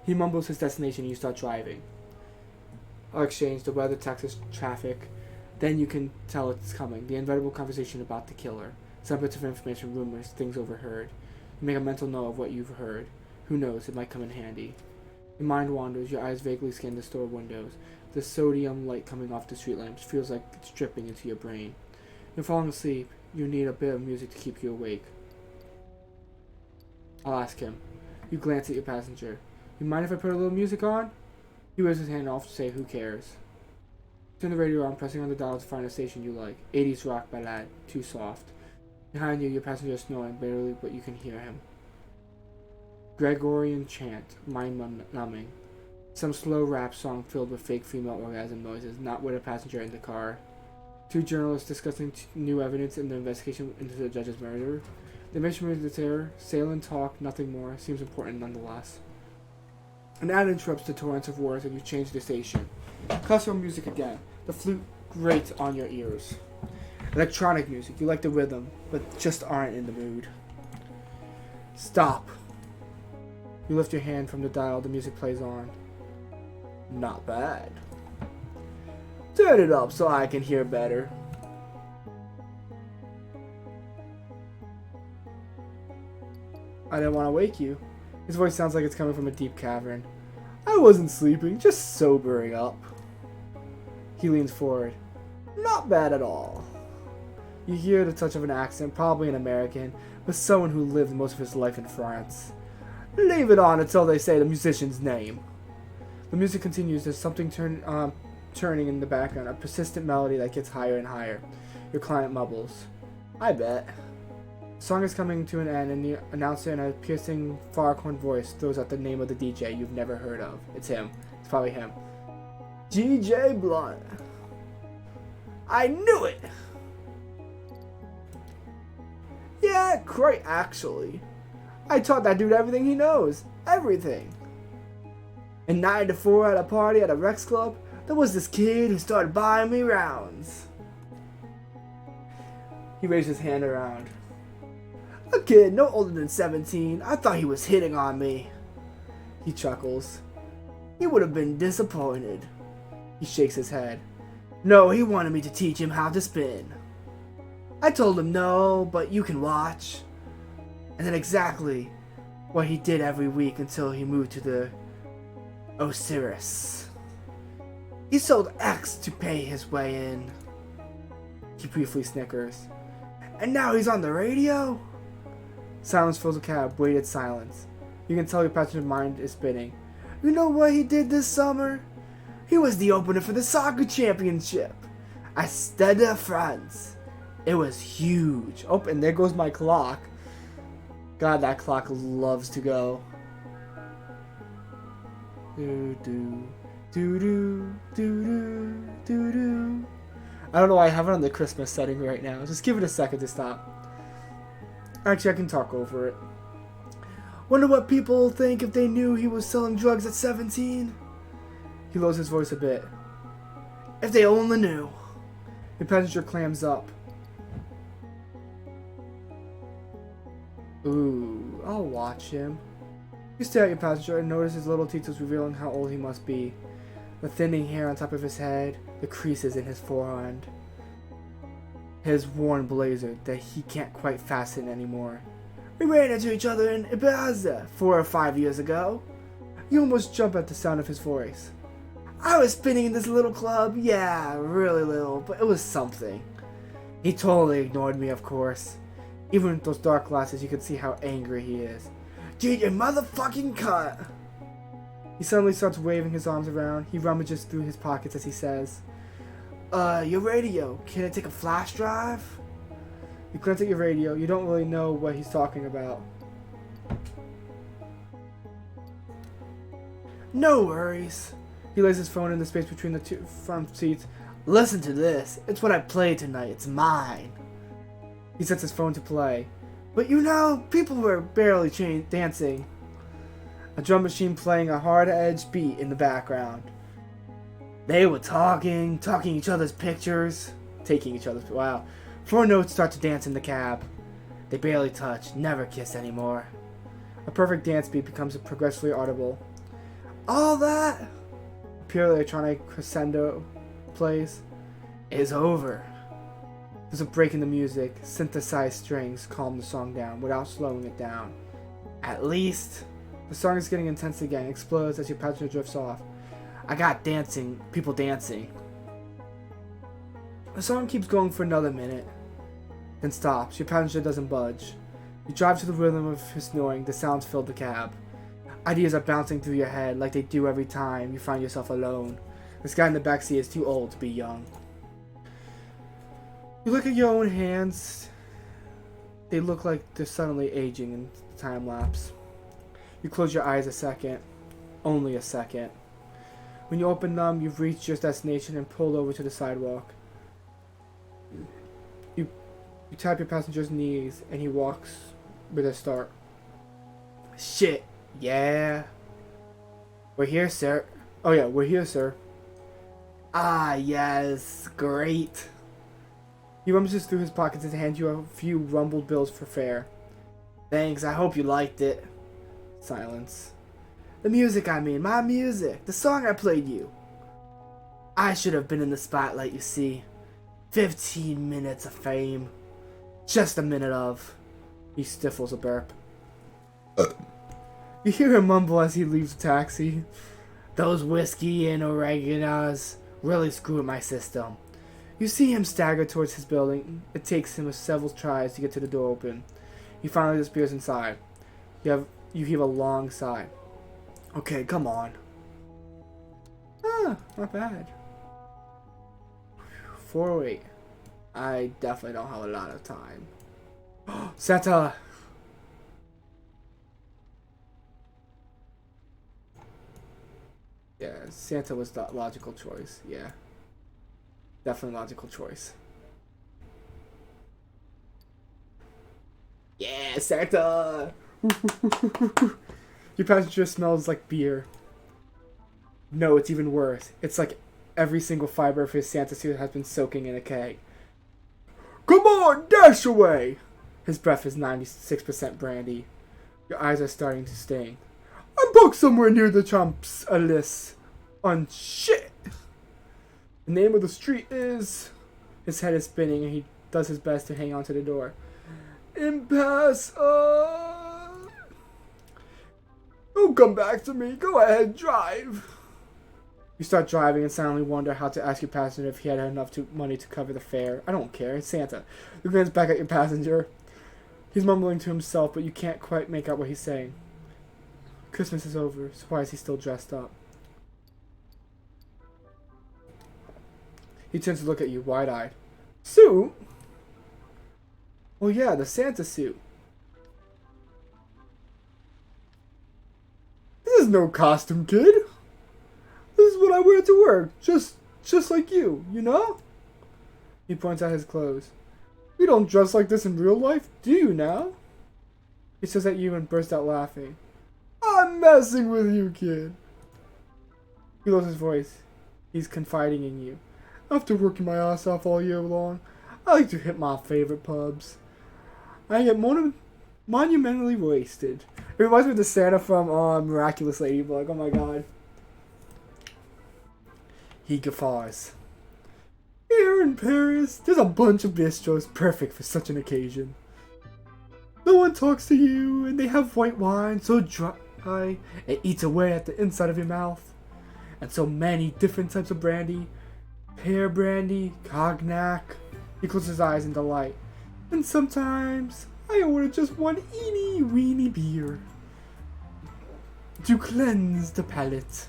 He mumbles his destination and you start driving. I'll exchange the weather, taxes, traffic. Then you can tell it's coming. The inevitable conversation about the killer. Some bits of information, rumors, things overheard. You make a mental note of what you've heard. Who knows, it might come in handy. Your mind wanders, your eyes vaguely scan the store windows. The sodium light coming off the street lamps feels like it's dripping into your brain. You're falling asleep. You need a bit of music to keep you awake. I'll ask him. You glance at your passenger. You mind if I put a little music on? He waves his hand off to say, who cares? Turn the radio on, pressing on the dial to find a station you like. 80s rock ballad, too soft. Behind you, your passenger is snoring barely, but you can hear him. Gregorian chant, mind-numbing. Some slow rap song filled with fake female orgasm noises, not with a passenger in the car. 2 journalists discussing new evidence in the investigation into the judge's murder. The mission of the terror, sail and talk, nothing more, seems important nonetheless. An ad interrupts the torrents of words and you change the station. Classical music again. The flute grates on your ears. Electronic music, you like the rhythm, but just aren't in the mood. Stop. You lift your hand from the dial, the music plays on. Not bad. Turn it up so I can hear better. I didn't want to wake you. His voice sounds like it's coming from a deep cavern. I wasn't sleeping, just sobering up. He leans forward. Not bad at all. You hear the touch of an accent, probably an American, but someone who lived most of his life in France. Leave it on until they say the musician's name. The music continues. There's something turning in the background, a persistent melody that gets higher and higher. Your client mumbles. I bet. The song is coming to an end, and the announcer in a piercing, far-corn voice throws out the name of the DJ you've never heard of. It's him. It's probably him. GJ Blunt. I knew it! Yeah, quite actually. I taught that dude everything he knows. Everything. In 94 at a party at a Rex Club, there was this kid who started buying me rounds. He raised his hand around. A kid no older than 17. I thought he was hitting on me. He chuckles. He would have been disappointed. He shakes his head. No, he wanted me to teach him how to spin. I told him no, but you can watch. And then exactly what he did every week until he moved to the Osiris. He sold X to pay his way in. He briefly snickers. And now he's on the radio? Silence fills the cab, weighted silence. You can tell your passenger's mind is spinning. You know what he did this summer? He was the opener for the soccer championship at Stade de France. It was huge. Oh, and there goes my clock. God, that clock loves to go. Do do do do do do do do. I don't know why I have it on the Christmas setting right now. Just give it a second to stop. Actually, I can talk over it. Wonder what people think if they knew he was selling drugs at 17? He lowers his voice a bit. If they only knew. The passenger clams up. Ooh, I'll watch him. You stare at your passenger and notice his little teeth revealing how old he must be. The thinning hair on top of his head, the creases in his forehead. His worn blazer that he can't quite fasten anymore. We ran into each other in Ibiza 4 or 5 years ago. You almost jump at the sound of his voice. I was spinning in this little club, yeah, really little, but it was something. He totally ignored me, of course. Even with those dark glasses, you can see how angry he is. Dude, you motherfucking cunt! He suddenly starts waving his arms around. He rummages through his pockets as he says, your radio, can I take a flash drive? You glance at your radio. You don't really know what he's talking about. No worries. He lays his phone in the space between the two front seats. Listen to this. It's what I played tonight. It's mine. He sets his phone to play. But you know, people were barely dancing. A drum machine playing a hard-edged beat in the background. They were taking each other's pictures. Taking each other's... Wow. 4 notes start to dance in the cab. They barely touch, never kiss anymore. A perfect dance beat becomes progressively audible. All that, purely electronic crescendo plays, is over. There's a break in the music. Synthesized strings calm the song down without slowing it down. At least, the song is getting intense again. Explodes as your passenger drifts off. I got dancing, people dancing. The song keeps going for another minute, then stops. Your passenger doesn't budge. You drive to the rhythm of his snoring. The sounds fill the cab. Ideas are bouncing through your head like they do every time you find yourself alone. This guy in the backseat is too old to be young. You look at your own hands. They look like they're suddenly aging in time lapse. You close your eyes a second. Only a second. When you open them, you've reached your destination and pulled over to the sidewalk. You tap your passenger's knees and he walks with a start. Shit, yeah. We're here, sir. Oh yeah, we're here, sir. Ah, yes, great. He rummages through his pockets and hands you a few rumbled bills for fare. Thanks, I hope you liked it. Silence. The music, I mean, my music. The song I played you. I should have been in the spotlight, you see. 15 minutes of fame. Just a minute of... He stifles a burp. You hear him mumble as he leaves the taxi. Those whiskey and oreganos really screw with my system. You see him stagger towards his building. It takes him several tries to get to the door open. He finally disappears inside. You heave a long sigh. Okay, come on. Ah, not bad. 408. I definitely don't have a lot of time. Santa! Yeah, Santa was the logical choice. Yeah. Definitely logical choice. Yeah, Santa! Your passenger smells like beer. No, it's even worse. It's like every single fiber of his Santa suit has been soaking in a keg. Come on, dash away! His breath is 96% brandy. Your eyes are starting to sting. I'm booked somewhere near the Champs Elysees. On shit! The name of the street is... His head is spinning and he does his best to hang on to the door. Impasse, Don't come back to me. Go ahead, drive. You start driving and silently wonder how to ask your passenger if he had enough money to cover the fare. I don't care. It's Santa. You glance back at your passenger. He's mumbling to himself, but you can't quite make out what he's saying. Christmas is over, so why is he still dressed up? He turns to look at you, wide-eyed. Suit? Well, yeah, the Santa suit. This is no costume, kid. This is what I wear to work, just like you know? He points at his clothes. You don't dress like this in real life, do you now? He says at you and bursts out laughing. I'm messing with you, kid. He lowers his voice. He's confiding in you. After working my ass off all year long, I like to hit my favorite pubs. I get monumentally wasted. It reminds me of the Santa from Miraculous Ladybug. Oh my god. He guffaws. Here in Paris, there's a bunch of bistros perfect for such an occasion. No one talks to you, and they have white wine so dry it eats away at the inside of your mouth. And so many different types of brandy. Pear brandy, cognac. He closes his eyes in delight. And sometimes I order just one eeny weeny beer to cleanse the palate.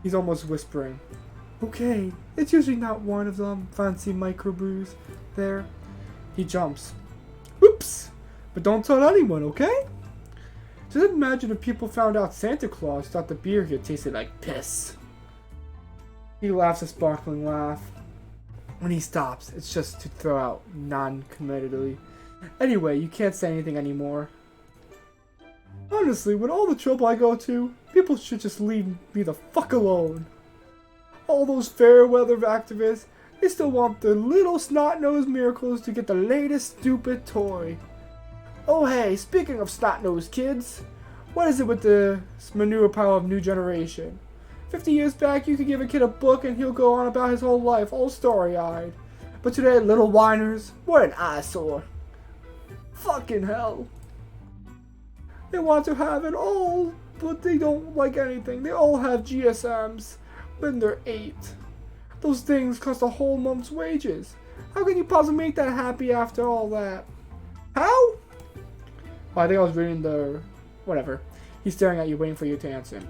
He's almost whispering. Okay, it's usually not one of them fancy microbrews there. He jumps. Oops! But don't tell anyone, okay? Just imagine if people found out Santa Claus thought the beer here tasted like piss. He laughs a sparkling laugh. When he stops, it's just to throw out non-committedly. Anyway, you can't say anything anymore. Honestly, with all the trouble I go to, people should just leave me the fuck alone. All those fair weather activists, they still want their little snot-nosed miracles to get the latest stupid toy. Oh hey, speaking of snot-nosed kids, what is it with the manure pile of new generation? 50 years back, you could give a kid a book and he'll go on about his whole life, all story-eyed. But today, little whiners, what an eyesore. Fucking hell. They want to have it all, but they don't like anything. They all have GSMs when they're 8. Those things cost a whole month's wages. How can you possibly make that happy after all that? How? Well, I think I was reading the... whatever. He's staring at you, waiting for you to answer.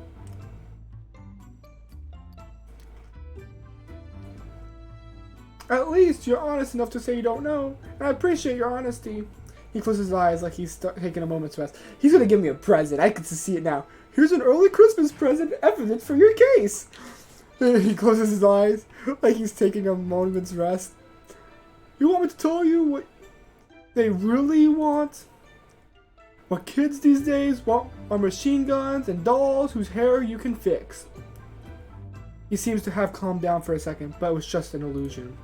At least you're honest enough to say you don't know, and I appreciate your honesty. He closes his eyes like he's taking a moment's rest. He's gonna give me a present. I can see it now. Here's an early Christmas present, evidence for your case. He closes his eyes like he's taking a moment's rest. You want me to tell you what they really want? What kids these days want are machine guns and dolls whose hair you can fix. He seems to have calmed down for a second, but it was just an illusion.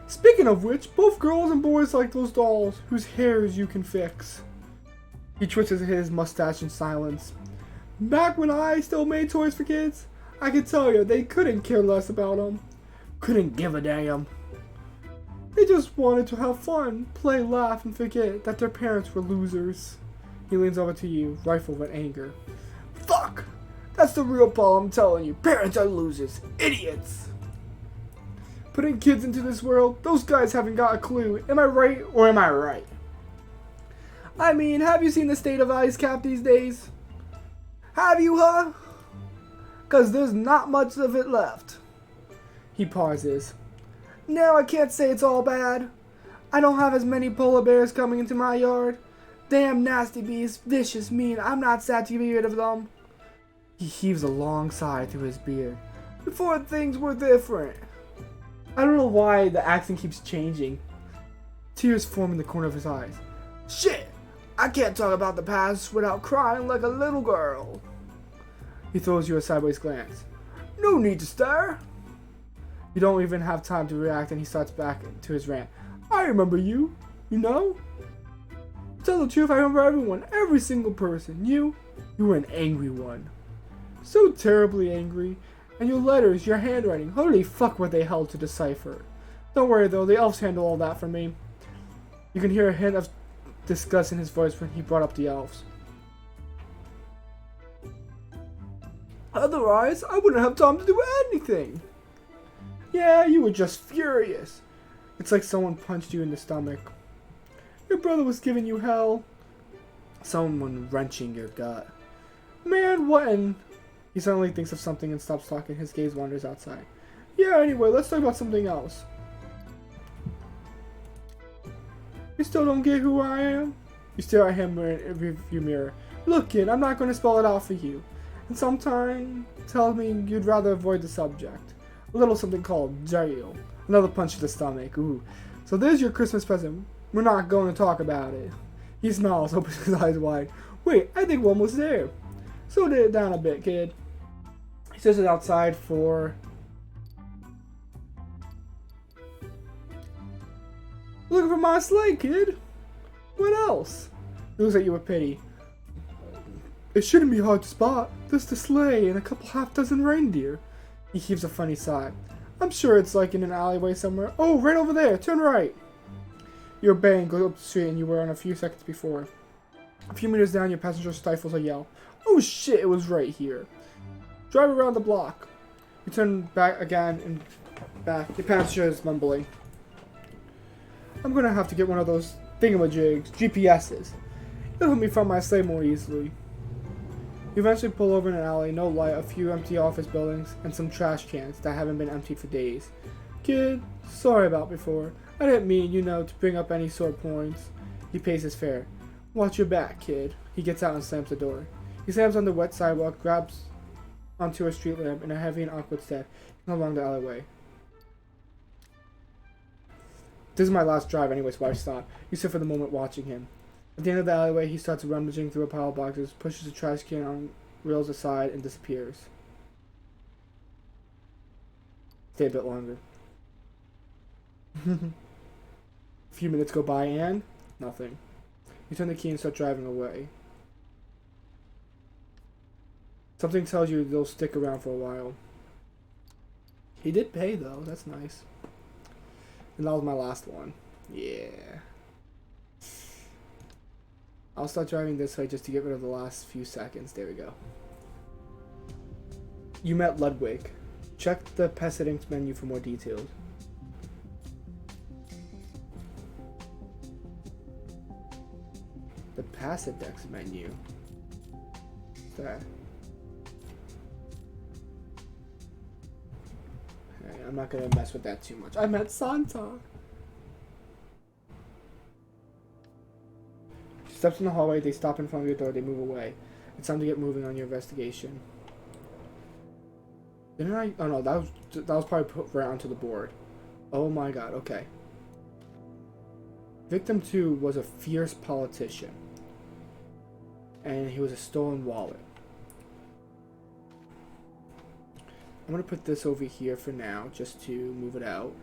Speaking of which, both girls and boys like those dolls whose hairs you can fix. He twists his mustache in silence. Back when I still made toys for kids, I can tell you they couldn't care less about them. Couldn't give a damn. They just wanted to have fun, play, laugh, and forget that their parents were losers. He leans over to you, rifled with anger. Fuck! That's the real problem, I'm telling you. Parents are losers. Idiots! Putting kids into this world, those guys haven't got a clue. Am I right or am I right? I mean, have you seen the state of Ice Cap these days? Have you, huh? 'Cause there's not much of it left. He pauses. No, I can't say it's all bad. I don't have as many polar bears coming into my yard. Damn nasty beasts, vicious, mean. I'm not sad to be rid of them. He heaves a long sigh through his beard. Before things were different. I don't know why the accent keeps changing. Tears form in the corner of his eyes. Shit! I can't talk about the past without crying like a little girl. He throws you a sideways glance. No need to stare. You don't even have time to react and he starts back to his rant. I remember you. You know? To tell the truth, I remember everyone. Every single person. You were an angry one. So terribly angry. And your letters, your handwriting, holy fuck were they held to decipher. Don't worry though, the elves handle all that for me. You can hear a hint of disgust in his voice when he brought up the elves. Otherwise, I wouldn't have time to do anything. Yeah, you were just furious. It's like someone punched you in the stomach. Your brother was giving you hell. Someone wrenching your gut. Man, what an... He suddenly thinks of something and stops talking. His gaze wanders outside. Yeah, anyway, let's talk about something else. You still don't get who I am? You stare at him in a review mirror. Look, kid, I'm not going to spell it out for you. and sometimes tells me you'd rather avoid the subject. A little something called jail. Another punch to the stomach. Ooh. So there's your Christmas present. We're not going to talk about it. He smiles, opens his eyes wide. Wait, I think we're almost there. Slow it down a bit, kid. He says it outside for... Looking for my sleigh, kid. What else? He looks at you with pity. It shouldn't be hard to spot. There's the sleigh and a couple half-dozen reindeer. He heaves a funny sigh. I'm sure it's like in an alleyway somewhere. Oh, right over there. Turn right. You obey and go up the street and you were on a few seconds before. A few meters down, your passenger stifles a yell. Oh shit, it was right here. Drive around the block. You turn back again and back. Your passenger is mumbling. I'm gonna have to get one of those thingamajigs, GPSs. It'll help me find my sleigh more easily. You eventually pull over in an alley, no light, a few empty office buildings, and some trash cans that haven't been emptied for days. Kid, sorry about before. I didn't mean, to bring up any sore points. He pays his fare. Watch your back, kid. He gets out and slams the door. He slams on the wet sidewalk, grabs onto a street lamp, in a heavy and awkward step, along the alleyway. This is my last drive anyway, so I stop. You sit for the moment watching him. At the end of the alleyway, he starts rummaging through a pile of boxes, pushes a trash can on rails aside, and disappears. Stay a bit longer. A few minutes go by and nothing. You turn the key and start driving away. Something tells you they'll stick around for a while. He did pay though, that's nice. And that was my last one. Yeah. I'll start driving this way just to get rid of the last few seconds. There we go. You met Ludwig. Check the Pessidings menu for more details. The Passidex menu. What's that? Okay, I'm not gonna mess with that too much. I met Santa. Steps in the hallway, they stop in front of your door, they move away. It's time to get moving on your investigation. Didn't I? Oh no, that was probably put right onto the board. Oh my god, okay. Victim 2 was a fierce politician. And he was a stolen wallet. I'm gonna put this over here for now, just to move it out.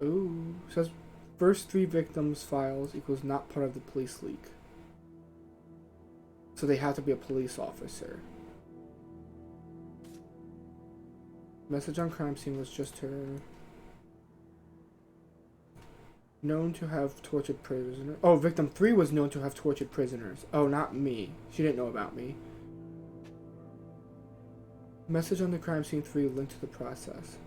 Ooh, says first 3 victims files equals not part of the police leak. So they have to be a police officer. Message on crime scene was just her. Known to have tortured prisoners. Oh, victim 3 was known to have tortured prisoners. Oh, not me. She didn't know about me. Message on the crime scene 3 linked to the process.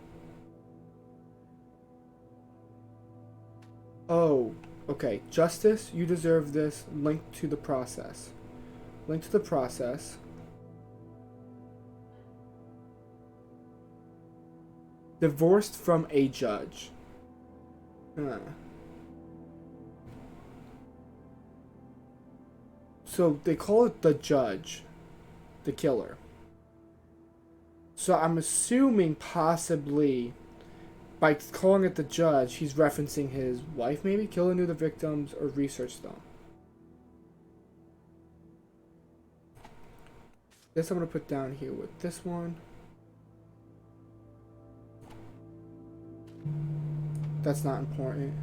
Oh, okay. Justice, you deserve this. Link to the process. Link to the process. Divorced from a judge. So they call it the judge, the killer. So I'm assuming possibly by calling it the judge, he's referencing his wife maybe? Killer knew the victims or researched them. This I'm going to put down here with this one. That's not important.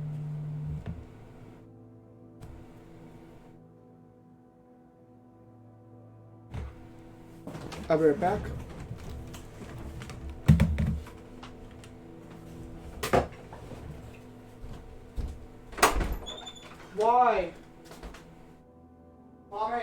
I'll be right back. Why? Mommy.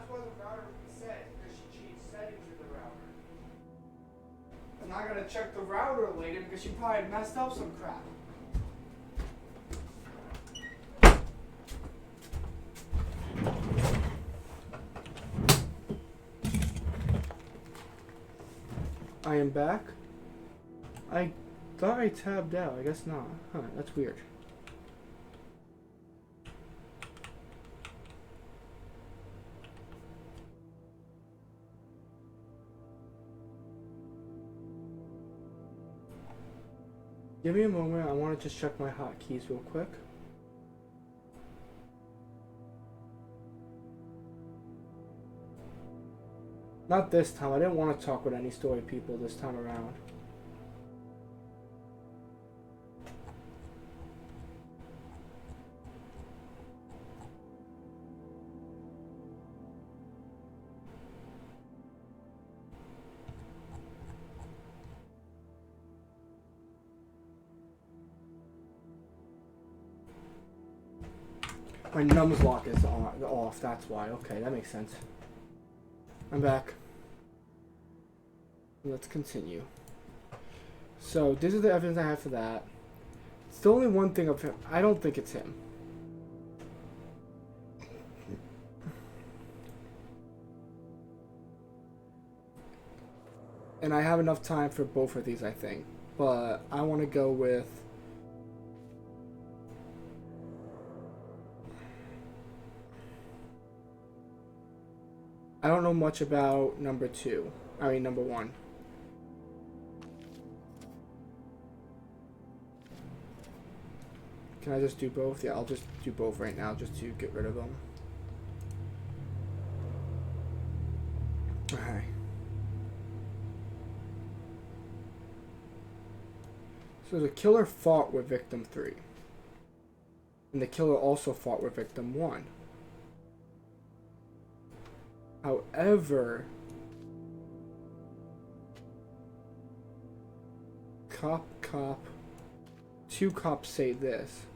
that's why the router reset, because she changed settings in the router. And I gotta check the router later because she probably messed up some crap. I am back. I thought I tabbed out. I guess not. Huh, that's weird. Give me a moment. I want to just check my hotkeys real quick. Not this time. I didn't want to talk with any story people this time around. My numbs lock is off, that's why. Okay, that makes sense. I'm back. Let's continue. So, this is the evidence I have for that. It's the only one thing of him. I don't think it's him. And I have enough time for both of these, I think. But I want to go with... I don't know much about number one. Can I just do both? Yeah, I'll just do both right now just to get rid of them. Okay. So the killer fought with victim 3. And the killer also fought with victim 1. However, two cops say this.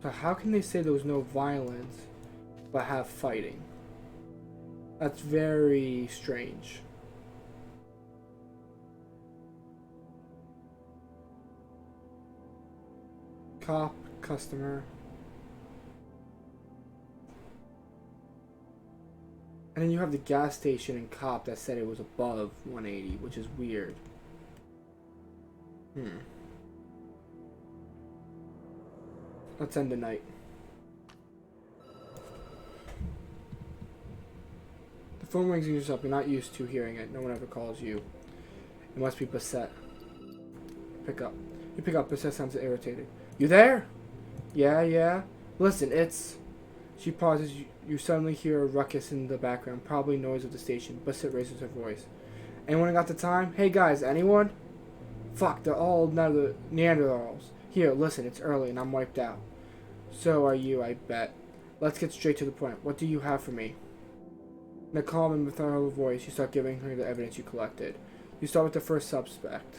So how can they say there was no violence but have fighting? That's very strange. Cop, customer. And then you have the gas station and cop that said it was above 180, which is weird. Let's end the night. The phone rings and you're up. You're not used to hearing it. No one ever calls you. It must be Bassett. Pick up. You pick up. Bassett sounds irritated. You there? Yeah. Listen, it's... She pauses. You suddenly hear a ruckus in the background, probably noise of the station. Bassett raises her voice. Anyone got the time? Hey guys, anyone? Fuck, they're all Neanderthals. Here, listen, it's early and I'm wiped out. So are you, I bet. Let's get straight to the point. What do you have for me? In a calm and methodical voice, you start giving her the evidence you collected. You start with the first suspect,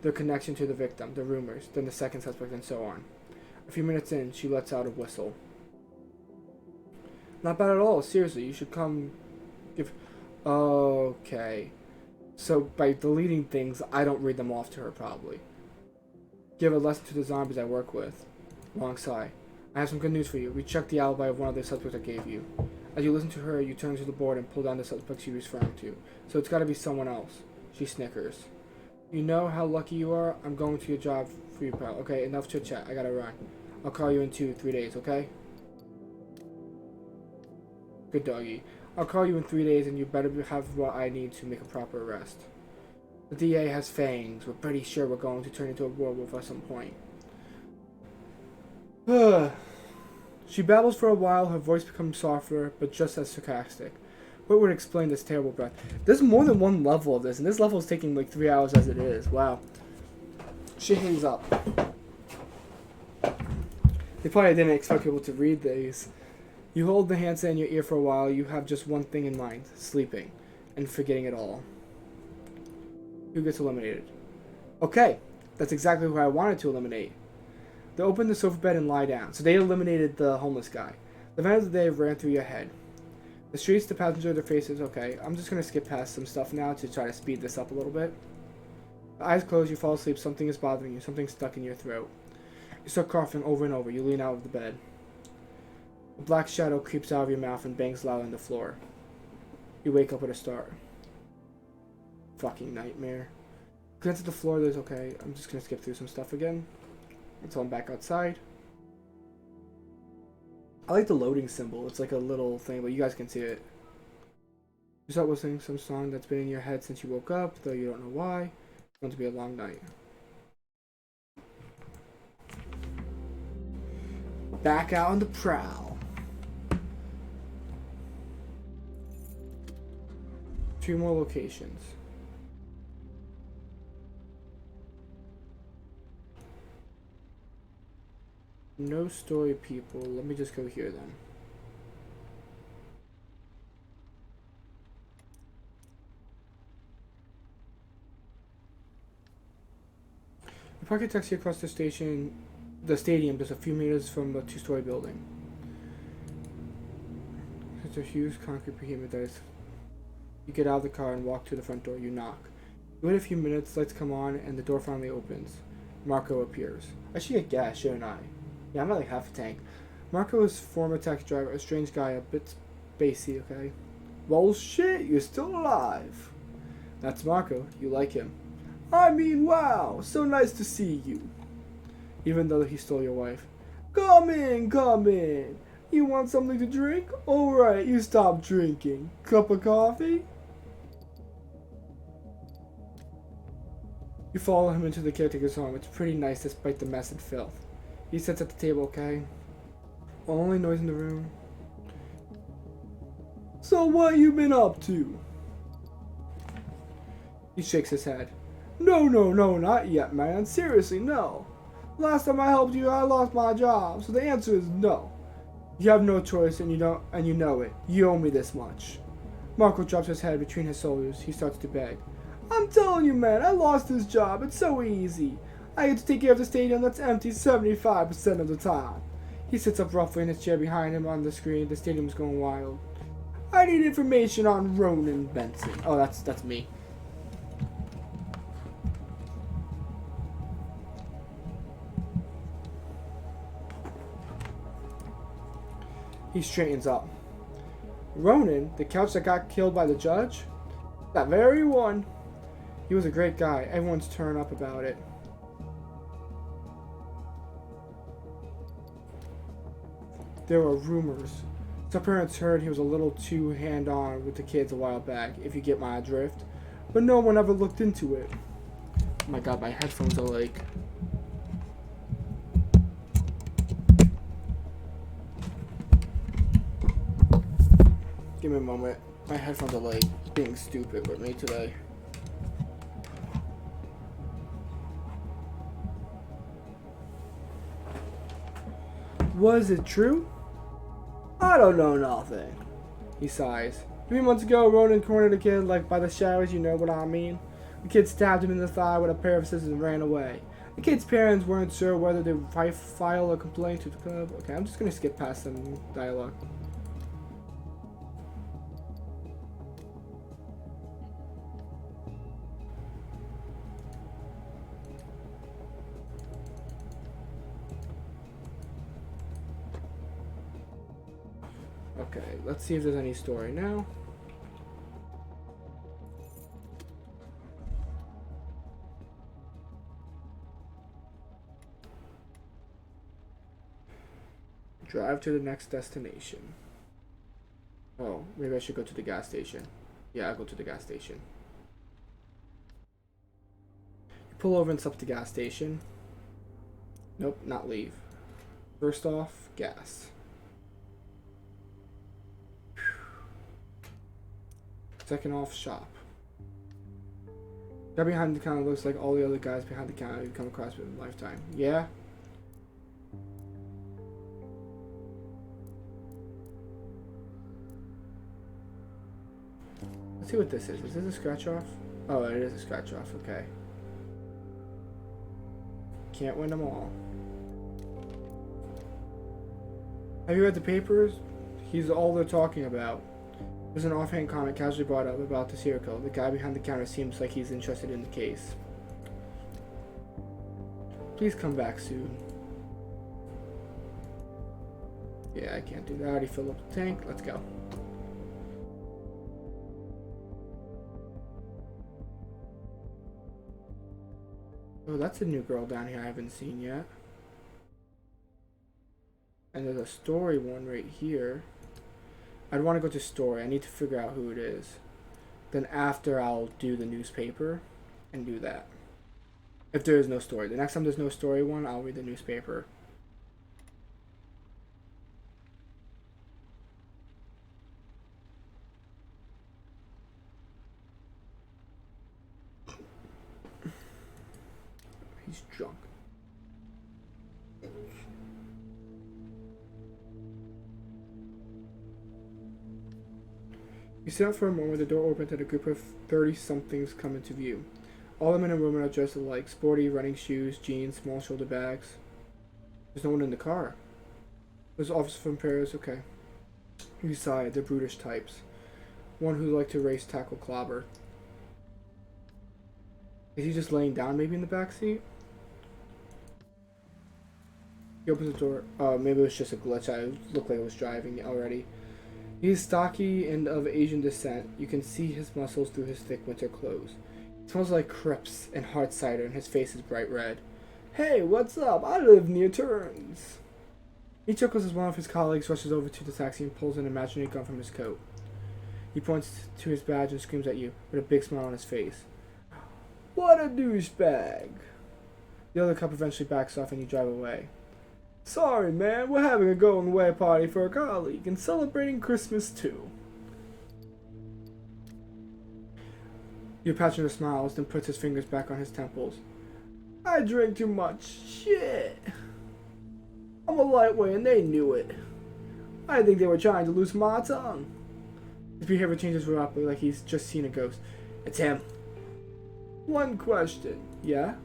their connection to the victim, the rumors, then the second suspect, and so on. A few minutes in, she lets out a whistle. Not bad at all. Seriously, you should come give... Okay. So, by deleting things, I don't read them off to her, probably. Give a lesson to the zombies I work with. Long sigh. I have some good news for you. We checked the alibi of one of the suspects I gave you. As you listen to her, you turn to the board and pull down the suspect she was referring to. So it's gotta be someone else. She snickers. You know how lucky you are? I'm going to your job for you, pal. Okay, enough chit-chat. I gotta run. I'll call you in 2-3 days, okay? Good doggy. I'll call you in 3 days and you better have what I need to make a proper arrest. The DA has fangs. We're pretty sure we're going to turn into a werewolf at some point. She babbles for a while, her voice becomes softer, but just as sarcastic. What would explain this terrible breath? There's more than one level of this, and this level is taking like 3 hours as it is. Wow. She hangs up. They probably didn't expect people to read these. You hold the handset in your ear for a while. You have just one thing in mind. Sleeping. And forgetting it all. Who gets eliminated? Okay. That's exactly who I wanted to eliminate. They open the sofa bed and lie down. So they eliminated the homeless guy. The events of the day ran through your head. The streets, the passenger, their faces. Okay, I'm just gonna skip past some stuff now to try to speed this up a little bit. Eyes closed, you fall asleep. Something is bothering you. Something's stuck in your throat. You start coughing over and over. You lean out of the bed. A black shadow creeps out of your mouth and bangs loud on the floor. You wake up with a start. Fucking nightmare. Glance at the floor. There's okay. I'm just gonna skip through some stuff again until I'm back outside. I like the loading symbol. It's like a little thing, but you guys can see it. You start listening to some song that's been in your head since you woke up, though you don't know why. It's going to be a long night. Back out on the prowl. 2 more locations. No story, people. Let me just go here then. You park your taxi across the stadium, just a few meters from the 2-story building. It's a huge concrete behemoth that is. You get out of the car and walk to the front door. You knock. You wait a few minutes, lights come on, and the door finally opens. Marco appears. I should get gas, shouldn't I? Yeah, I'm at like half a tank. Marco is former taxi driver, a strange guy, a bit spacey, okay? Well, shit, you're still alive. That's Marco. You like him. I mean, wow, so nice to see you. Even though he stole your wife. Come in, come in. You want something to drink? Alright, you stop drinking. Cup of coffee? You follow him into the caretaker's home. It's pretty nice despite the mess and filth. He sits at the table, okay? Only noise in the room. So what you been up to? He shakes his head. No, not yet, man. Seriously, no. Last time I helped you, I lost my job, so the answer is no. You have no choice, and you know it. You owe me this much. Marco drops his head between his shoulders. He starts to beg. I'm telling you, man, I lost this job. It's so easy. I get to take care of the stadium that's empty 75% of the time. He sits up roughly in his chair behind him on the screen. The stadium's going wild. I need information on Ronan Benson. Oh, that's me. He straightens up. Ronan, the couch that got killed by the judge? That very one. He was a great guy. Everyone's turned up about it. There were rumors. Some parents heard he was a little too hand-on with the kids a while back, if you get my drift. But no one ever looked into it. Oh my god, my headphones are like... Give me a moment. My headphones are like being stupid with me today. Was it true? I don't know nothing. He sighs. 3 months ago, Ronan cornered a kid like by the showers, you know what I mean? The kid stabbed him in the thigh with a pair of scissors and ran away. The kid's parents weren't sure whether to file a complaint to the club. Okay, I'm just gonna skip past some dialogue. Okay, let's see if there's any story now. Drive to the next destination. Oh, maybe I should go to the gas station. Yeah, I'll go to the gas station. You pull over and stop at the gas station. Nope, not leave. First off, gas. Second off, shop. Guy behind the counter looks like all the other guys behind the counter you've come across in a lifetime. Yeah? Let's see what this is. Is this a scratch off? Oh, it is a scratch off. Okay. Can't win them all. Have you read the papers? He's all they're talking about. There's an offhand comment casually brought up about the serial killer. The guy behind the counter seems like he's interested in the case. Please come back soon. Yeah, I can't do that. I already filled up the tank. Let's go. Oh, that's a new girl down here I haven't seen yet. And there's a story one right here. I'd want to go to story. I need to figure out who it is. Then after I'll do the newspaper and do that. If there is no story. The next time there's no story one, I'll read the newspaper. He's drunk. You sit up for a moment, the door opens and a group of 30-somethings come into view. All the men and women are dressed alike, sporty running shoes, jeans, small shoulder bags. There's no one in the car. There's officers from Paris, okay. You sigh, they're brutish types. One who like to race, tackle, clobber. Is he just laying down maybe in the back seat? He opens the door. Maybe it was just a glitch. I looked like I was driving already. He is stocky and of Asian descent. You can see his muscles through his thick winter clothes. He smells like crepes and hard cider, and his face is bright red. Hey, what's up? I live near Turns. He chuckles as one of his colleagues rushes over to the taxi and pulls an imaginary gun from his coat. He points to his badge and screams at you, with a big smile on his face. What a douchebag! The other cop eventually backs off and you drive away. Sorry, man, we're having a going away party for a colleague and celebrating Christmas too. Your passenger smiles, then puts his fingers back on his temples. I drink too much. Shit. I'm a lightweight and they knew it. I think they were trying to loosen my tongue. His behavior changes abruptly like he's just seen a ghost. It's him. One question. Yeah?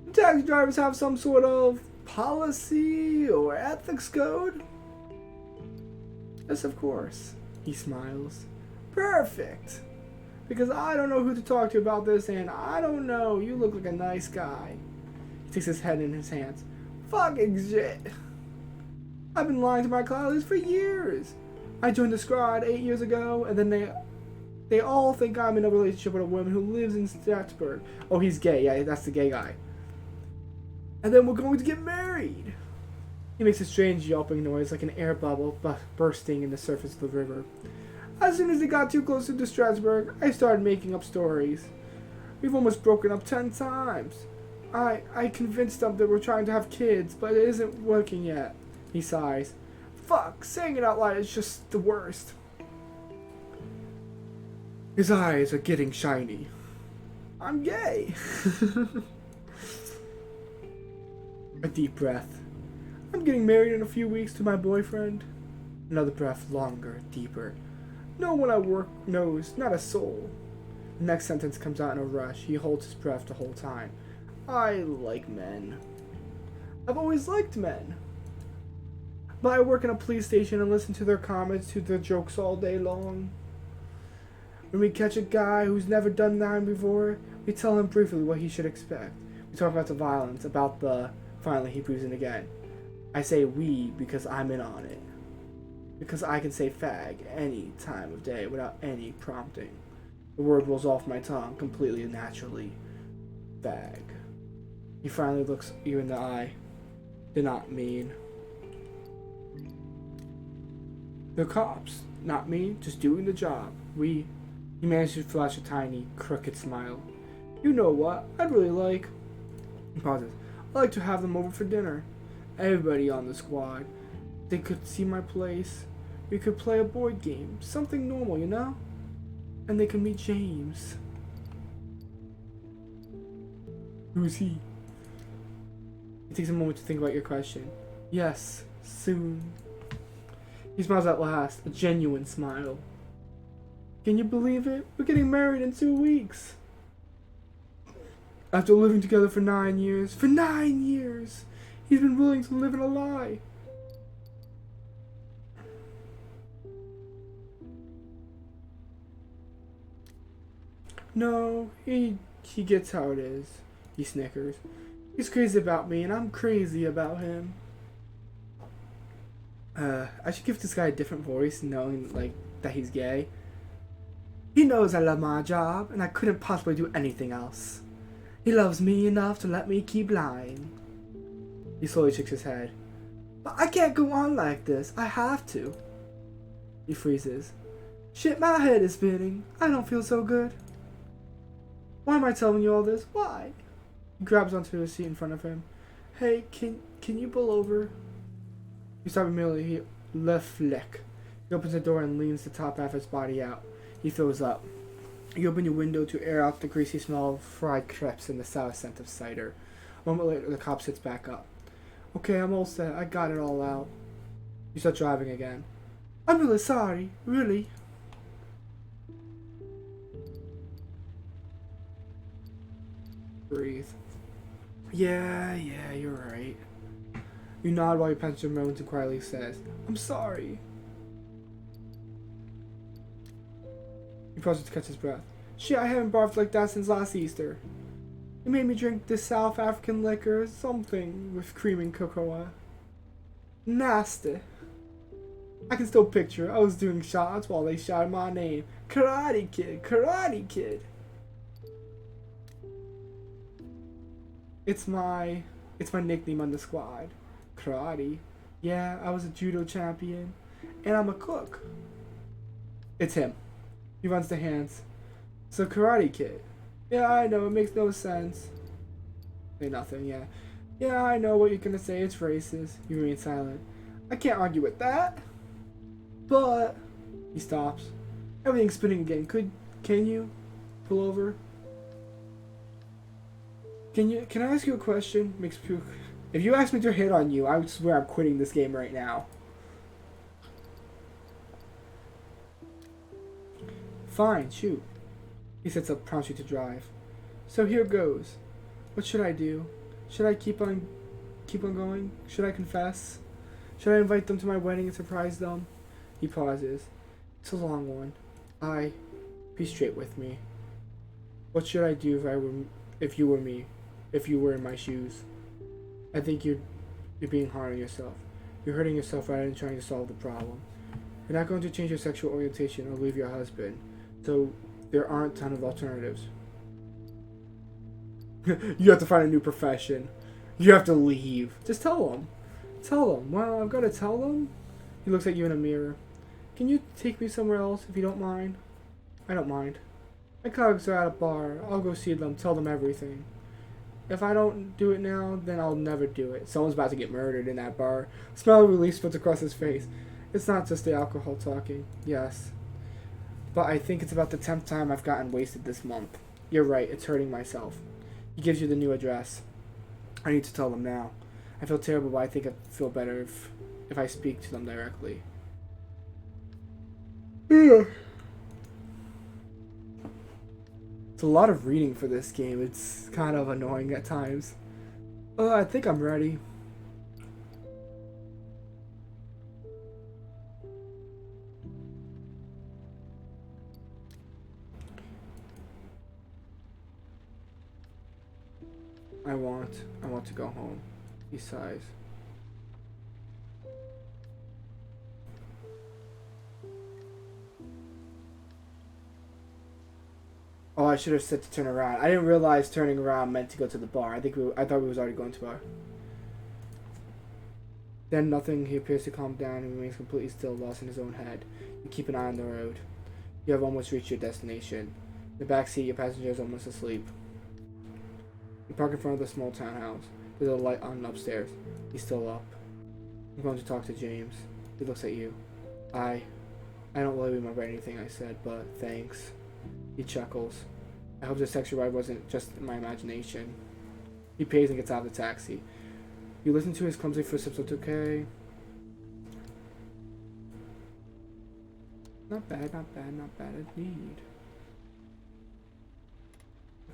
Do taxi drivers have some sort of policy or ethics code? Yes, of course. He smiles. Perfect. Because I don't know who to talk to about this, and I don't know. You look like a nice guy. He takes his head in his hands. Fucking shit. I've been lying to my colleagues for years. I joined the squad 8 years ago, and then they all think I'm in a relationship with a woman who lives in Strasbourg. Oh, he's gay. Yeah, that's the gay guy. And then we're going to get married. He makes a strange yelping noise like an air bubble bursting in the surface of the river. As soon as they got too close to Strasbourg, I started making up stories. We've almost broken up 10 times. I convinced them that we're trying to have kids, but it isn't working yet. He sighs. Fuck, saying it out loud is just the worst. His eyes are getting shiny. I'm gay. A deep breath. I'm getting married in a few weeks to my boyfriend. Another breath, longer, deeper. No one at work knows, not a soul. The next sentence comes out in a rush. He holds his breath the whole time. I like men. I've always liked men. But I work in a police station and listen to their comments, to their jokes all day long. When we catch a guy who's never done that before, we tell him briefly what he should expect. We talk about the violence, about the... Finally, he breathes in again. I say we because I'm in on it. Because I can say fag any time of day without any prompting. The word rolls off my tongue completely and naturally. Fag. He finally looks you in the eye. They're not mean. They're cops. Not me, just doing the job. He managed to flash a tiny, crooked smile. You know what? I'd really like... He pauses. I'd like to have them over for dinner. Everybody on the squad. They could see my place. We could play a board game. Something normal, you know? And they could meet James. Who's he? It takes a moment to think about your question. Yes, soon. He smiles at last, a genuine smile. Can you believe it? We're getting married in 2 weeks. After living together for 9 years. For 9 years! He's been willing to live in a lie. No, he gets how it is. He snickers. He's crazy about me, and I'm crazy about him. I should give this guy a different voice, knowing like that he's gay. He knows I love my job, and I couldn't possibly do anything else. He loves me enough to let me keep lying. He slowly shakes his head. But I can't go on like this. I have to. He freezes. Shit, my head is spinning. I don't feel so good. Why am I telling you all this? Why? He grabs onto a seat in front of him. Hey, can you pull over? You stop immediately. He left flick. He opens the door and leans the top half of his body out. He throws up. You open your window to air out the greasy smell of fried crepes and the sour scent of cider. A moment later, the cop sits back up. Okay, I'm all set. I got it all out. You start driving again. I'm really sorry. Really. Breathe. Yeah, you're right. You nod while your passenger moans and quietly says, I'm sorry. He pauses to catch his breath. Shit, I haven't barfed like that since last Easter. It made me drink this South African liquor, something with cream and cocoa. Nasty. I can still picture it. I was doing shots while they shouted my name. Karate Kid, Karate Kid. It's my nickname on the squad. Karate. Yeah, I was a judo champion. And I'm a cook. It's him. He runs the hands. So Karate Kid. Yeah, I know, it makes no sense. Say nothing, yeah. Yeah, I know what you're gonna say, it's racist. You remain silent. I can't argue with that. But he stops. Everything's spinning again. Can you pull over? Can I ask you a question? If you ask me to hit on you, I would swear I'm quitting this game right now. Fine, shoot. He sits up, prompts you to drive. So here goes. What should I do? Should I keep on going? Should I confess? Should I invite them to my wedding and surprise them? He pauses. It's a long one. Be straight with me. What should I do if you were me? If you were in my shoes? I think you're being hard on yourself. You're hurting yourself rather than trying to solve the problem. You're not going to change your sexual orientation or leave your husband. So there aren't a ton of alternatives. You have to find a new profession. You have to leave. Just tell them. Tell them. Well, I've got to tell them. He looks at you in a mirror. Can you take me somewhere else if you don't mind? I don't mind. My colleagues are at a bar. I'll go see them, tell them everything. If I don't do it now, then I'll never do it. Someone's about to get murdered in that bar. Smell of relief spreads across his face. It's not just the alcohol talking. Yes. But I think it's about the 10th time I've gotten wasted this month. You're right, it's hurting myself. He gives you the new address. I need to tell them now. I feel terrible, but I think I'd feel better if I speak to them directly. Yeah. It's a lot of reading for this game. It's kind of annoying at times. I think I'm ready. I want to go home. He sighs. Oh, I should have said to turn around. I didn't realize turning around meant to go to the bar. I thought we was already going to the bar. Then nothing. He appears to calm down and remains completely still, lost in his own head. You keep an eye on the road. You have almost reached your destination. In the back seat, your passenger is almost asleep. You park in front of the small townhouse. There's a light on upstairs. He's still up. I'm going to talk to James. He looks at you. I don't really remember anything I said, but thanks. He chuckles. I hope this taxi ride wasn't just my imagination. He pays and gets out of the taxi. You listen to his clumsy footsteps. It's okay. Not bad, not bad, not bad indeed.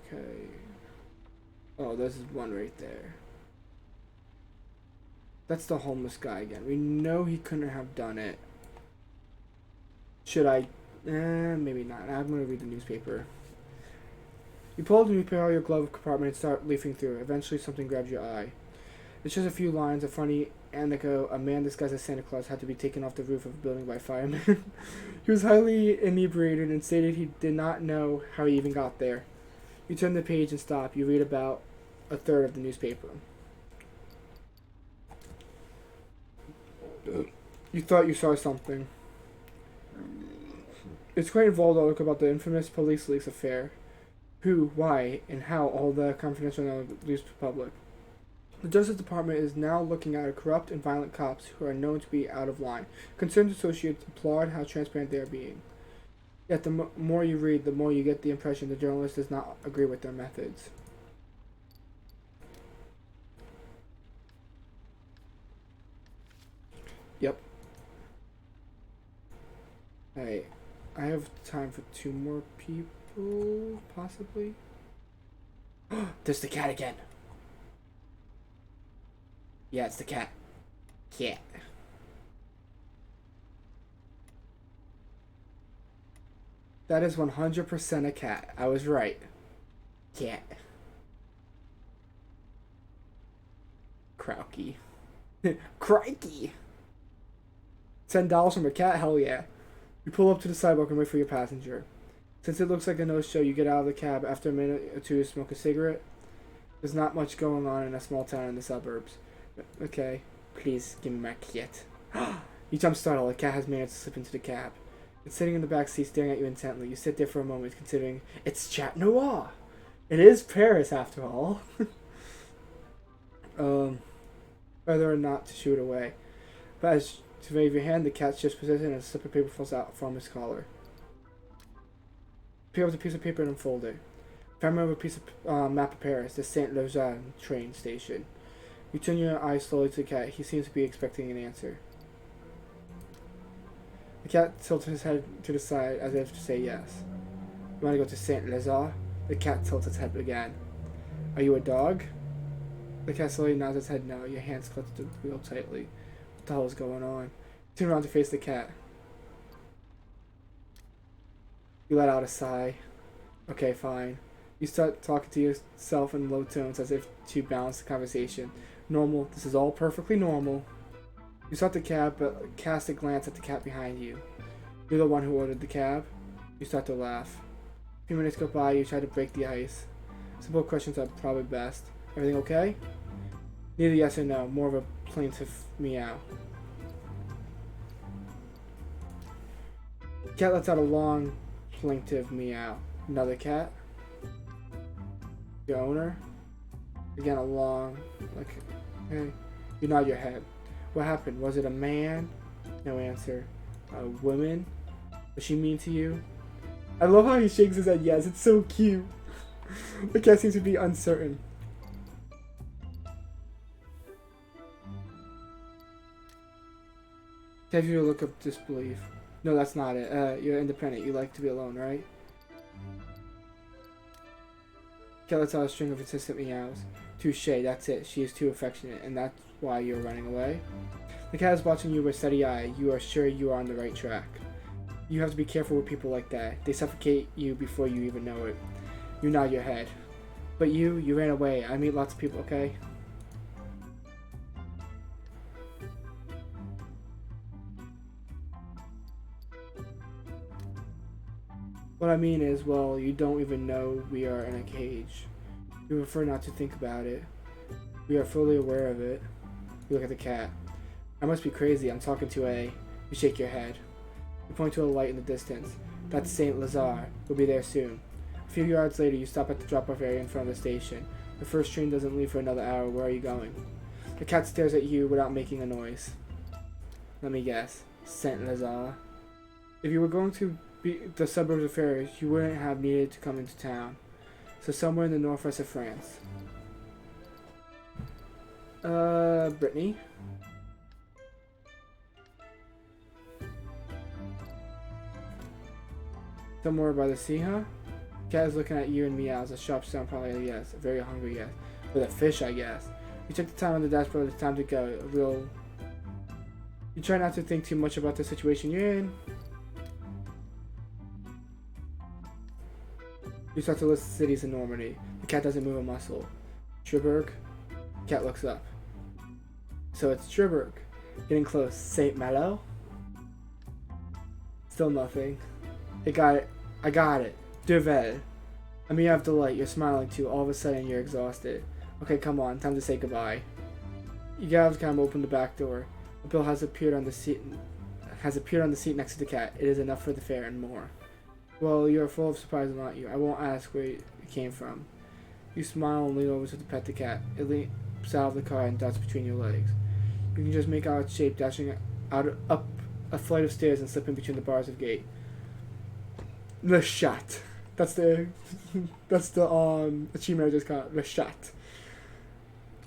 Okay. Oh, there's one right there. That's the homeless guy again. We know he couldn't have done it. Should I? Maybe not. I'm gonna read the newspaper. You pull out the newspaper out of your glove compartment and start leafing through it. Eventually, something grabs your eye. It's just a few lines. A funny anecdote: a man disguised as Santa Claus had to be taken off the roof of a building by firemen. He was highly inebriated and stated he did not know how he even got there. You turn the page and stop. You read about a third of the newspaper. You thought you saw something. It's quite involved article about the infamous police leaks affair. Who, why, and how all the confidential knowledge leaves to the public. The Justice Department is now looking at corrupt and violent cops who are known to be out of line. Concerned associates applaud how transparent they are being. Yet the more you read, the more you get the impression the journalist does not agree with their methods. Yep. Hey, I have time for 2 more people, possibly. There's the cat again. Yeah, it's the cat. Cat. That is 100% a cat. I was right. Cat. Crikey. Crikey! $10 from a cat? Hell yeah. You pull up to the sidewalk and wait for your passenger. Since it looks like a no-show, you get out of the cab. After a minute or two to smoke a cigarette. There's not much going on in a small town in the suburbs. Okay, please give me my cat. You jump startled. The cat has managed to slip into the cab. It's sitting in the back seat staring at you intently. You sit there for a moment considering it's Chat Noir. It is Paris after all. Whether or not to shoo it away. But as to wave your hand, the cat shifts position and a slip of paper falls out from his collar. Pick up the piece of paper and unfold it. Find over a piece of map of Paris, the Saint Lausanne train station. You turn your eyes slowly to the cat. He seems to be expecting an answer. The cat tilts his head to the side as if to say yes. You want to go to Saint Lazare? The cat tilts its head again. Are you a dog? The cat slowly nods its head no. Your hands clutch the wheel tightly. What the hell is going on? You turn around to face the cat. You let out a sigh. Okay, fine. You start talking to yourself in low tones as if to balance the conversation. Normal. This is all perfectly normal. You start the cab, but cast a glance at the cat behind you. You're the one who ordered the cab. You start to laugh. A few minutes go by, you try to break the ice. Simple questions are probably best. Everything okay? Neither yes or no, more of a plaintive meow. The cat lets out a long, plaintive meow. Another cat? Your owner? Again, a long, like, hey. You nod your head. What happened? Was it a man? No answer. A woman? Was she mean to you? I love how he shakes his head yes. It's so cute. The cat seems to be uncertain. Have you a look of disbelief? No, that's not it. You're independent. You like to be alone, right? Cat lets out a string of insistent meows. Touche, that's it. She is too affectionate, and that's why you're running away. The cat is watching you with steady eye. You are sure you are on the right track. You have to be careful with people like that. They suffocate you before you even know it. You nod your head. But you ran away. I meet lots of people, okay? What I mean is, well, you don't even know we are in a cage. You prefer not to think about it. We are fully aware of it. You look at the cat. I must be crazy. I'm talking to a... You shake your head. You point to a light in the distance. That's Saint Lazare. We'll be there soon. A few yards later, you stop at the drop-off area in front of the station. The first train doesn't leave for another hour. Where are you going? The cat stares at you without making a noise. Let me guess. Saint Lazare. If you were going to the suburbs of Paris, you wouldn't have needed to come into town. So somewhere in the northwest of France. Brittany? Somewhere by the sea, huh? Cat is looking at you and meows. A sharp sound, probably a yes. A very hungry yes. With a fish, I guess. You check the time on the dashboard. It's time to go. You try not to think too much about the situation you're in. You start to list cities in Normandy. The cat doesn't move a muscle. Cherbourg? Cat looks up. So it's Cherbourg. Getting close. Saint Malo? Still nothing. I got it. Duvel. I mean, you have delight. You're smiling too. All of a sudden, you're exhausted. Okay, come on. Time to say goodbye. You get out of the car and open the back door. A bill has appeared on the seat. Next to the cat. It is enough for the fare and more. Well, you're full of surprise, aren't you? I won't ask where it came from. You smile and lean over to pet the cat. It leaps out of the car and darts between your legs. You can just make out its shape dashing up a flight of stairs and slipping between the bars of gate. Le Chat. That's the achievement I just got. Le Chat.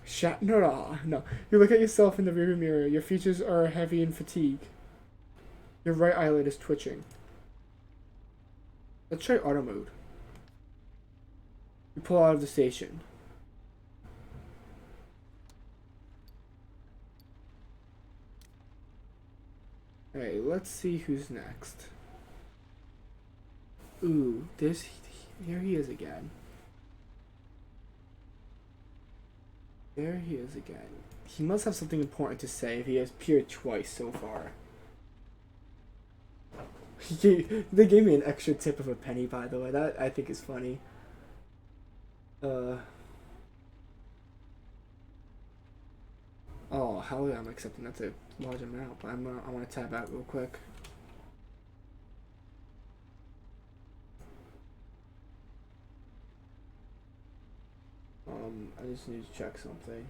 Chat. No. You look at yourself in the rearview mirror. Your features are heavy in fatigue. Your right eyelid is twitching. Let's try auto mode. You pull out of the station. Alright, let's see who's next. Ooh, here he is again. There he is again. He must have something important to say if he has appeared twice so far. They gave me an extra tip of a penny, by the way. That I think is funny. Oh, hell yeah, I'm accepting that's a large amount, but I want to tab out real quick. I just need to check something.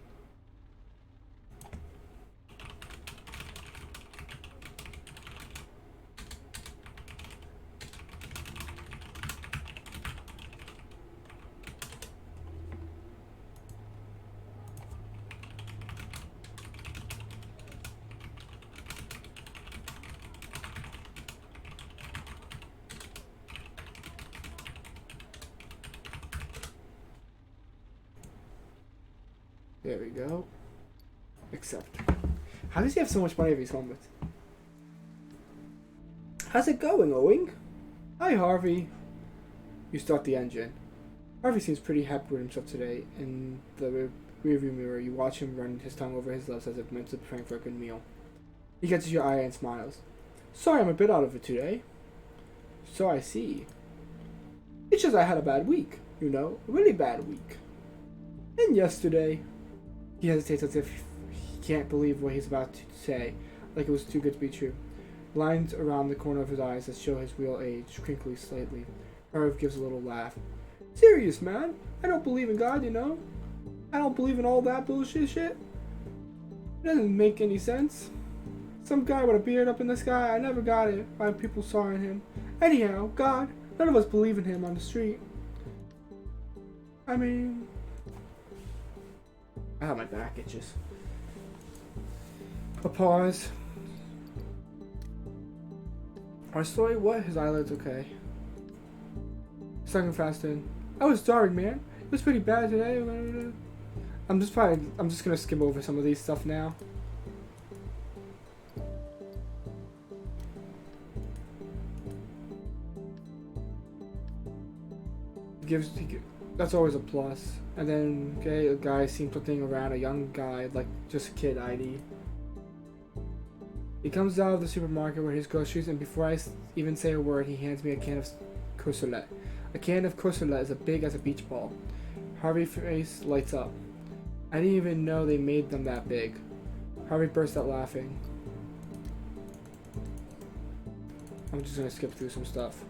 There we go. Accept. How does he have so much money if he's home with? How's it going, Owen? Hi, Harvey. You start the engine. Harvey seems pretty happy with himself today. In the rearview mirror, you watch him run his tongue over his lips as if mentally preparing for a good meal. He gets your eye and smiles. Sorry, I'm a bit out of it today. So I see. It's just I had a bad week, you know, a really bad week. And yesterday... He hesitates as if he can't believe what he's about to say, like it was too good to be true. Lines around the corner of his eyes that show his real age, crinkly slightly. Harv gives a little laugh. Serious, man. I don't believe in God, you know. I don't believe in all that bullshit shit. It doesn't make any sense. Some guy with a beard up in the sky, I never got it. Why people saw in him. Anyhow, God, none of us believe in him on the street. I mean... Ah, my back itches. A pause. Our story? What? His eyelids okay. Second fast in. I was starving, man. It was pretty bad today. I'm just gonna skim over some of these stuff now. That's always a plus. And then, okay, a guy seen something around, a young guy, like just a kid ID. He comes out of the supermarket with his groceries, and before I even say a word, he hands me a can of Courcelette. A can of Courcelette is as big as a beach ball. Harvey's face lights up. I didn't even know they made them that big. Harvey burst out laughing. I'm just gonna skip through some stuff.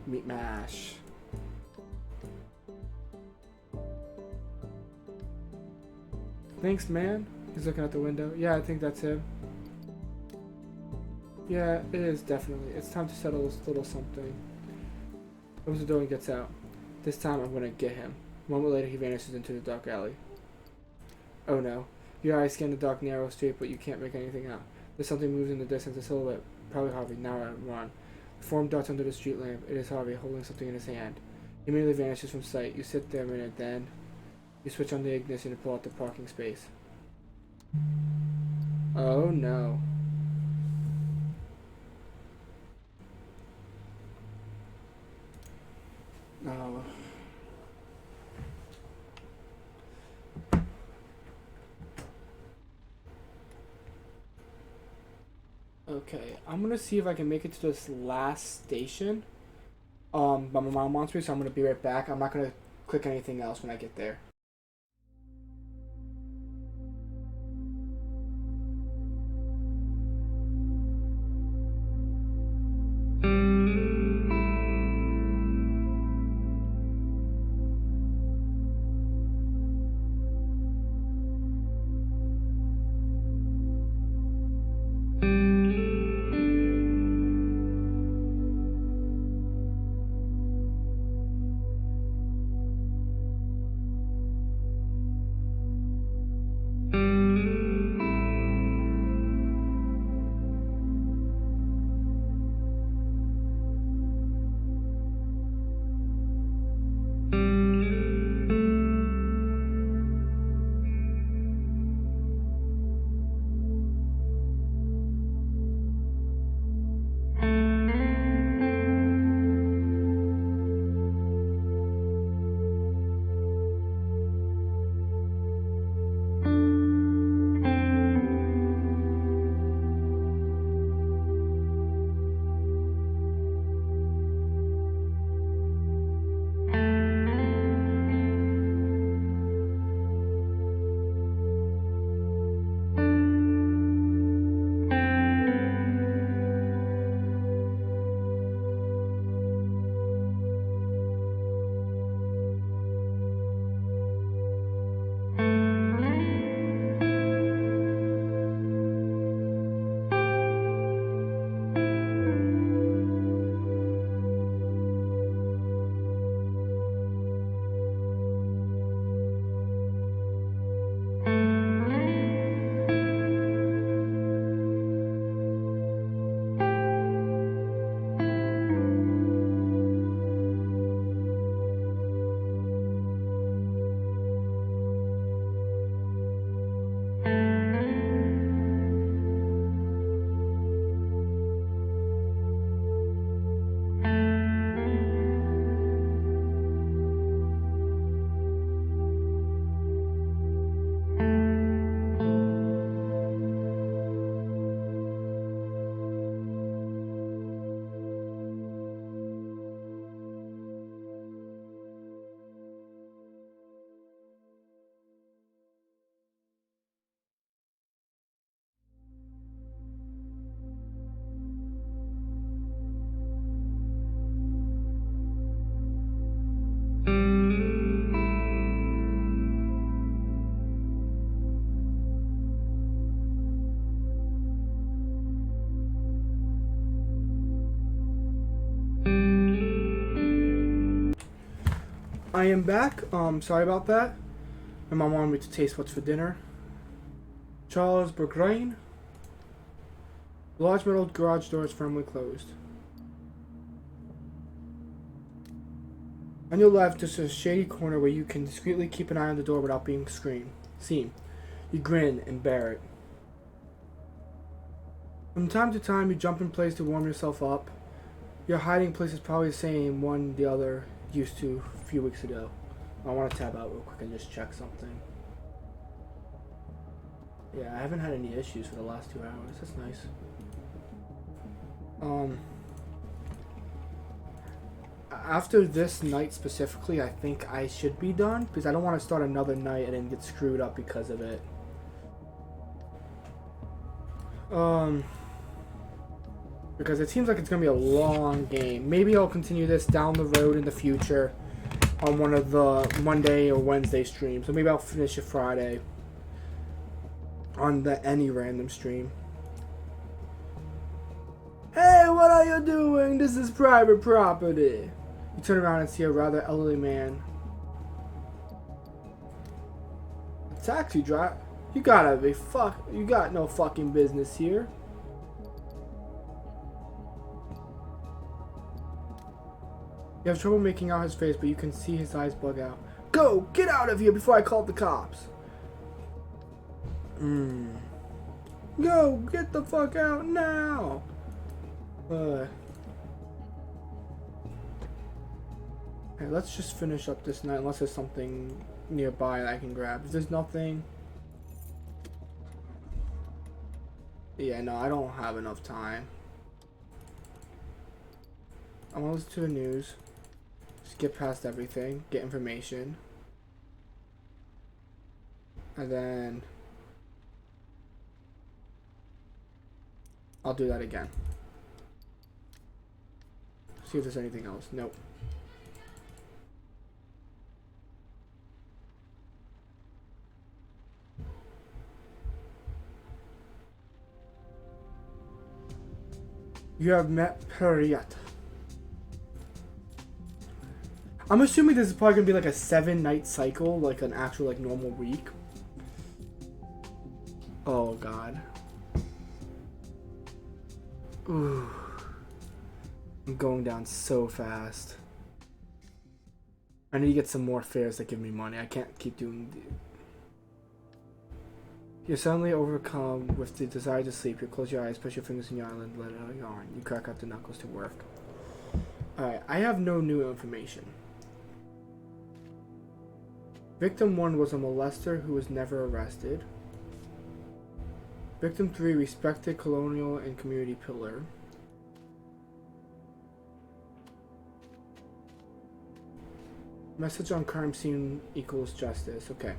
Meat mash. Thanks, man. He's looking out the window. Yeah, I think that's him. Yeah, it is, definitely. It's time to settle this little something. Opens the door and gets out. This time I'm gonna get him. A moment later, he vanishes into the dark alley. Oh no. Your eyes scan the dark, narrow street, but you can't make anything out. There's something moves in the distance, a silhouette. Probably Harvey. Now I run. The form darts under the street lamp. It is Harvey, holding something in his hand. He immediately vanishes from sight. You sit there a minute, then... You switch on the ignition and pull out the parking space. Oh no. Oh, Okay, I'm gonna see if I can make it to this last station. But my mom wants me, so I'm gonna be right back. I'm not gonna click anything else when I get there. I am back. Sorry about that. My mom wanted me to taste what's for dinner. Charles Bergrain. The large metal garage door is firmly closed. On your left is a shady corner where you can discreetly keep an eye on the door without being seen. You grin and bear it. From time to time, you jump in place to warm yourself up. Your hiding place is probably the same one the other used to a few weeks ago. I want to tab out real quick and just check something. Yeah, I haven't had any issues for the last 2 hours. That's nice. After this night specifically, I think I should be done because I don't want to start another night and then get screwed up because of it. Because it seems like it's going to be a long game. Maybe I'll continue this down the road in the future on one of the Monday or Wednesday streams. Or maybe I'll finish it Friday on any random stream. Hey, what are you doing? This is private property. You turn around and see a rather elderly man. A taxi driver? You got no fucking business here. You have trouble making out his face, but you can see his eyes bug out. Go! Get out of here before I call the cops! Go! Get the fuck out now! Hey, let's just finish up this night, unless there's something nearby that I can grab. If there's nothing... Yeah, no, I don't have enough time. I'm gonna listen to the news, skip past everything, get information, and then I'll do that again. See if there's anything else. Nope. You have met Periat. I'm assuming this is probably gonna be like a 7-night cycle, like an actual like normal week. Oh god. Ooh. I'm going down so fast. I need to get some more fares that give me money. I can't keep doing. You're suddenly overcome with the desire to sleep. You close your eyes, push your fingers in your eyelid, let it out yarn. You crack up the knuckles to work. Alright, I have no new information. Victim 1 was a molester who was never arrested. Victim 3, respected colonial and community pillar. Message on crime scene equals justice. Okay.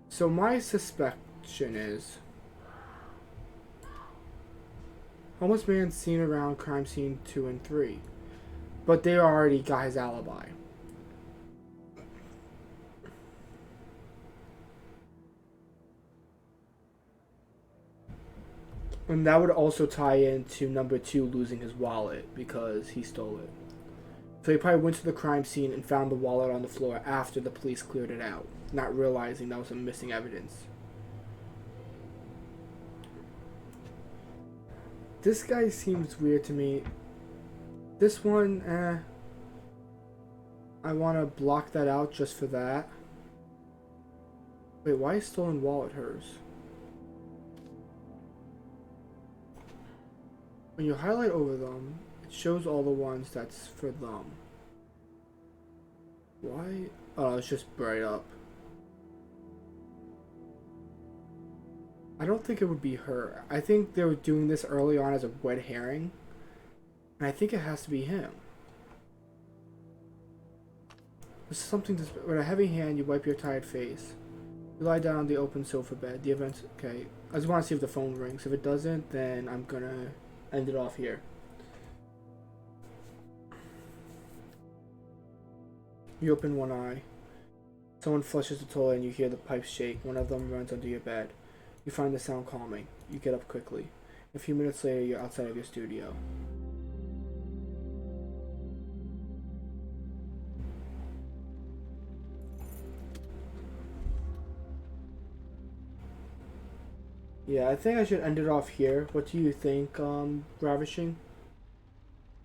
So my suspicion is homeless man seen around crime scene 2 and 3. But they already got his alibi. And that would also tie into number 2 losing his wallet because he stole it. So he probably went to the crime scene and found the wallet on the floor after the police cleared it out, not realizing that was some missing evidence. This guy seems weird to me. This one, I want to block that out just for that. Wait, why is stolen wallet hers? When you highlight over them, it shows all the ones that's for them. Why? Oh, it's just bright up. I don't think it would be her. I think they were doing this early on as a red herring. And I think it has to be him. This is something to... With a heavy hand, you wipe your tired face. You lie down on the open sofa bed. The event... Okay. I just want to see if the phone rings. If it doesn't, then I'm gonna end it off here. You open one eye. Someone flushes the toilet and you hear the pipes shake. One of them runs under your bed. You find the sound calming. You get up quickly. A few minutes later, you're outside of your studio. Yeah, I think I should end it off here. What do you think, Ravishing?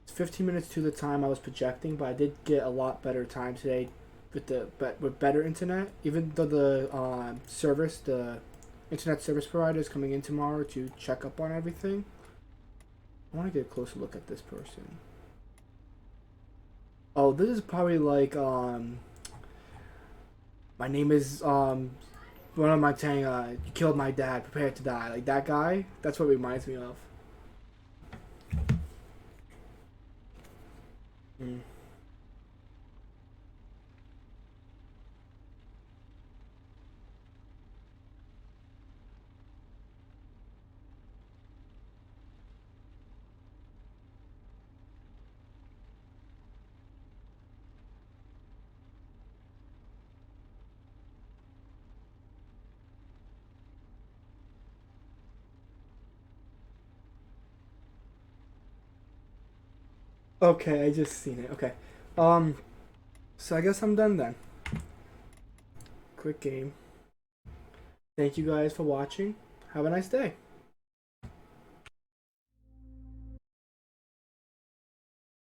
It's 15 minutes to the time I was projecting, but I did get a lot better time today with better internet. Even though the internet service provider is coming in tomorrow to check up on everything. I want to get a closer look at this person. Oh, this is probably like my name is what am I saying? You killed my dad. Prepare to die. Like that guy. That's what it reminds me of. Mm. Okay, I just seen it. Okay. Um. So I guess I'm done then. Quick game. Thank you guys for watching. Have a nice day.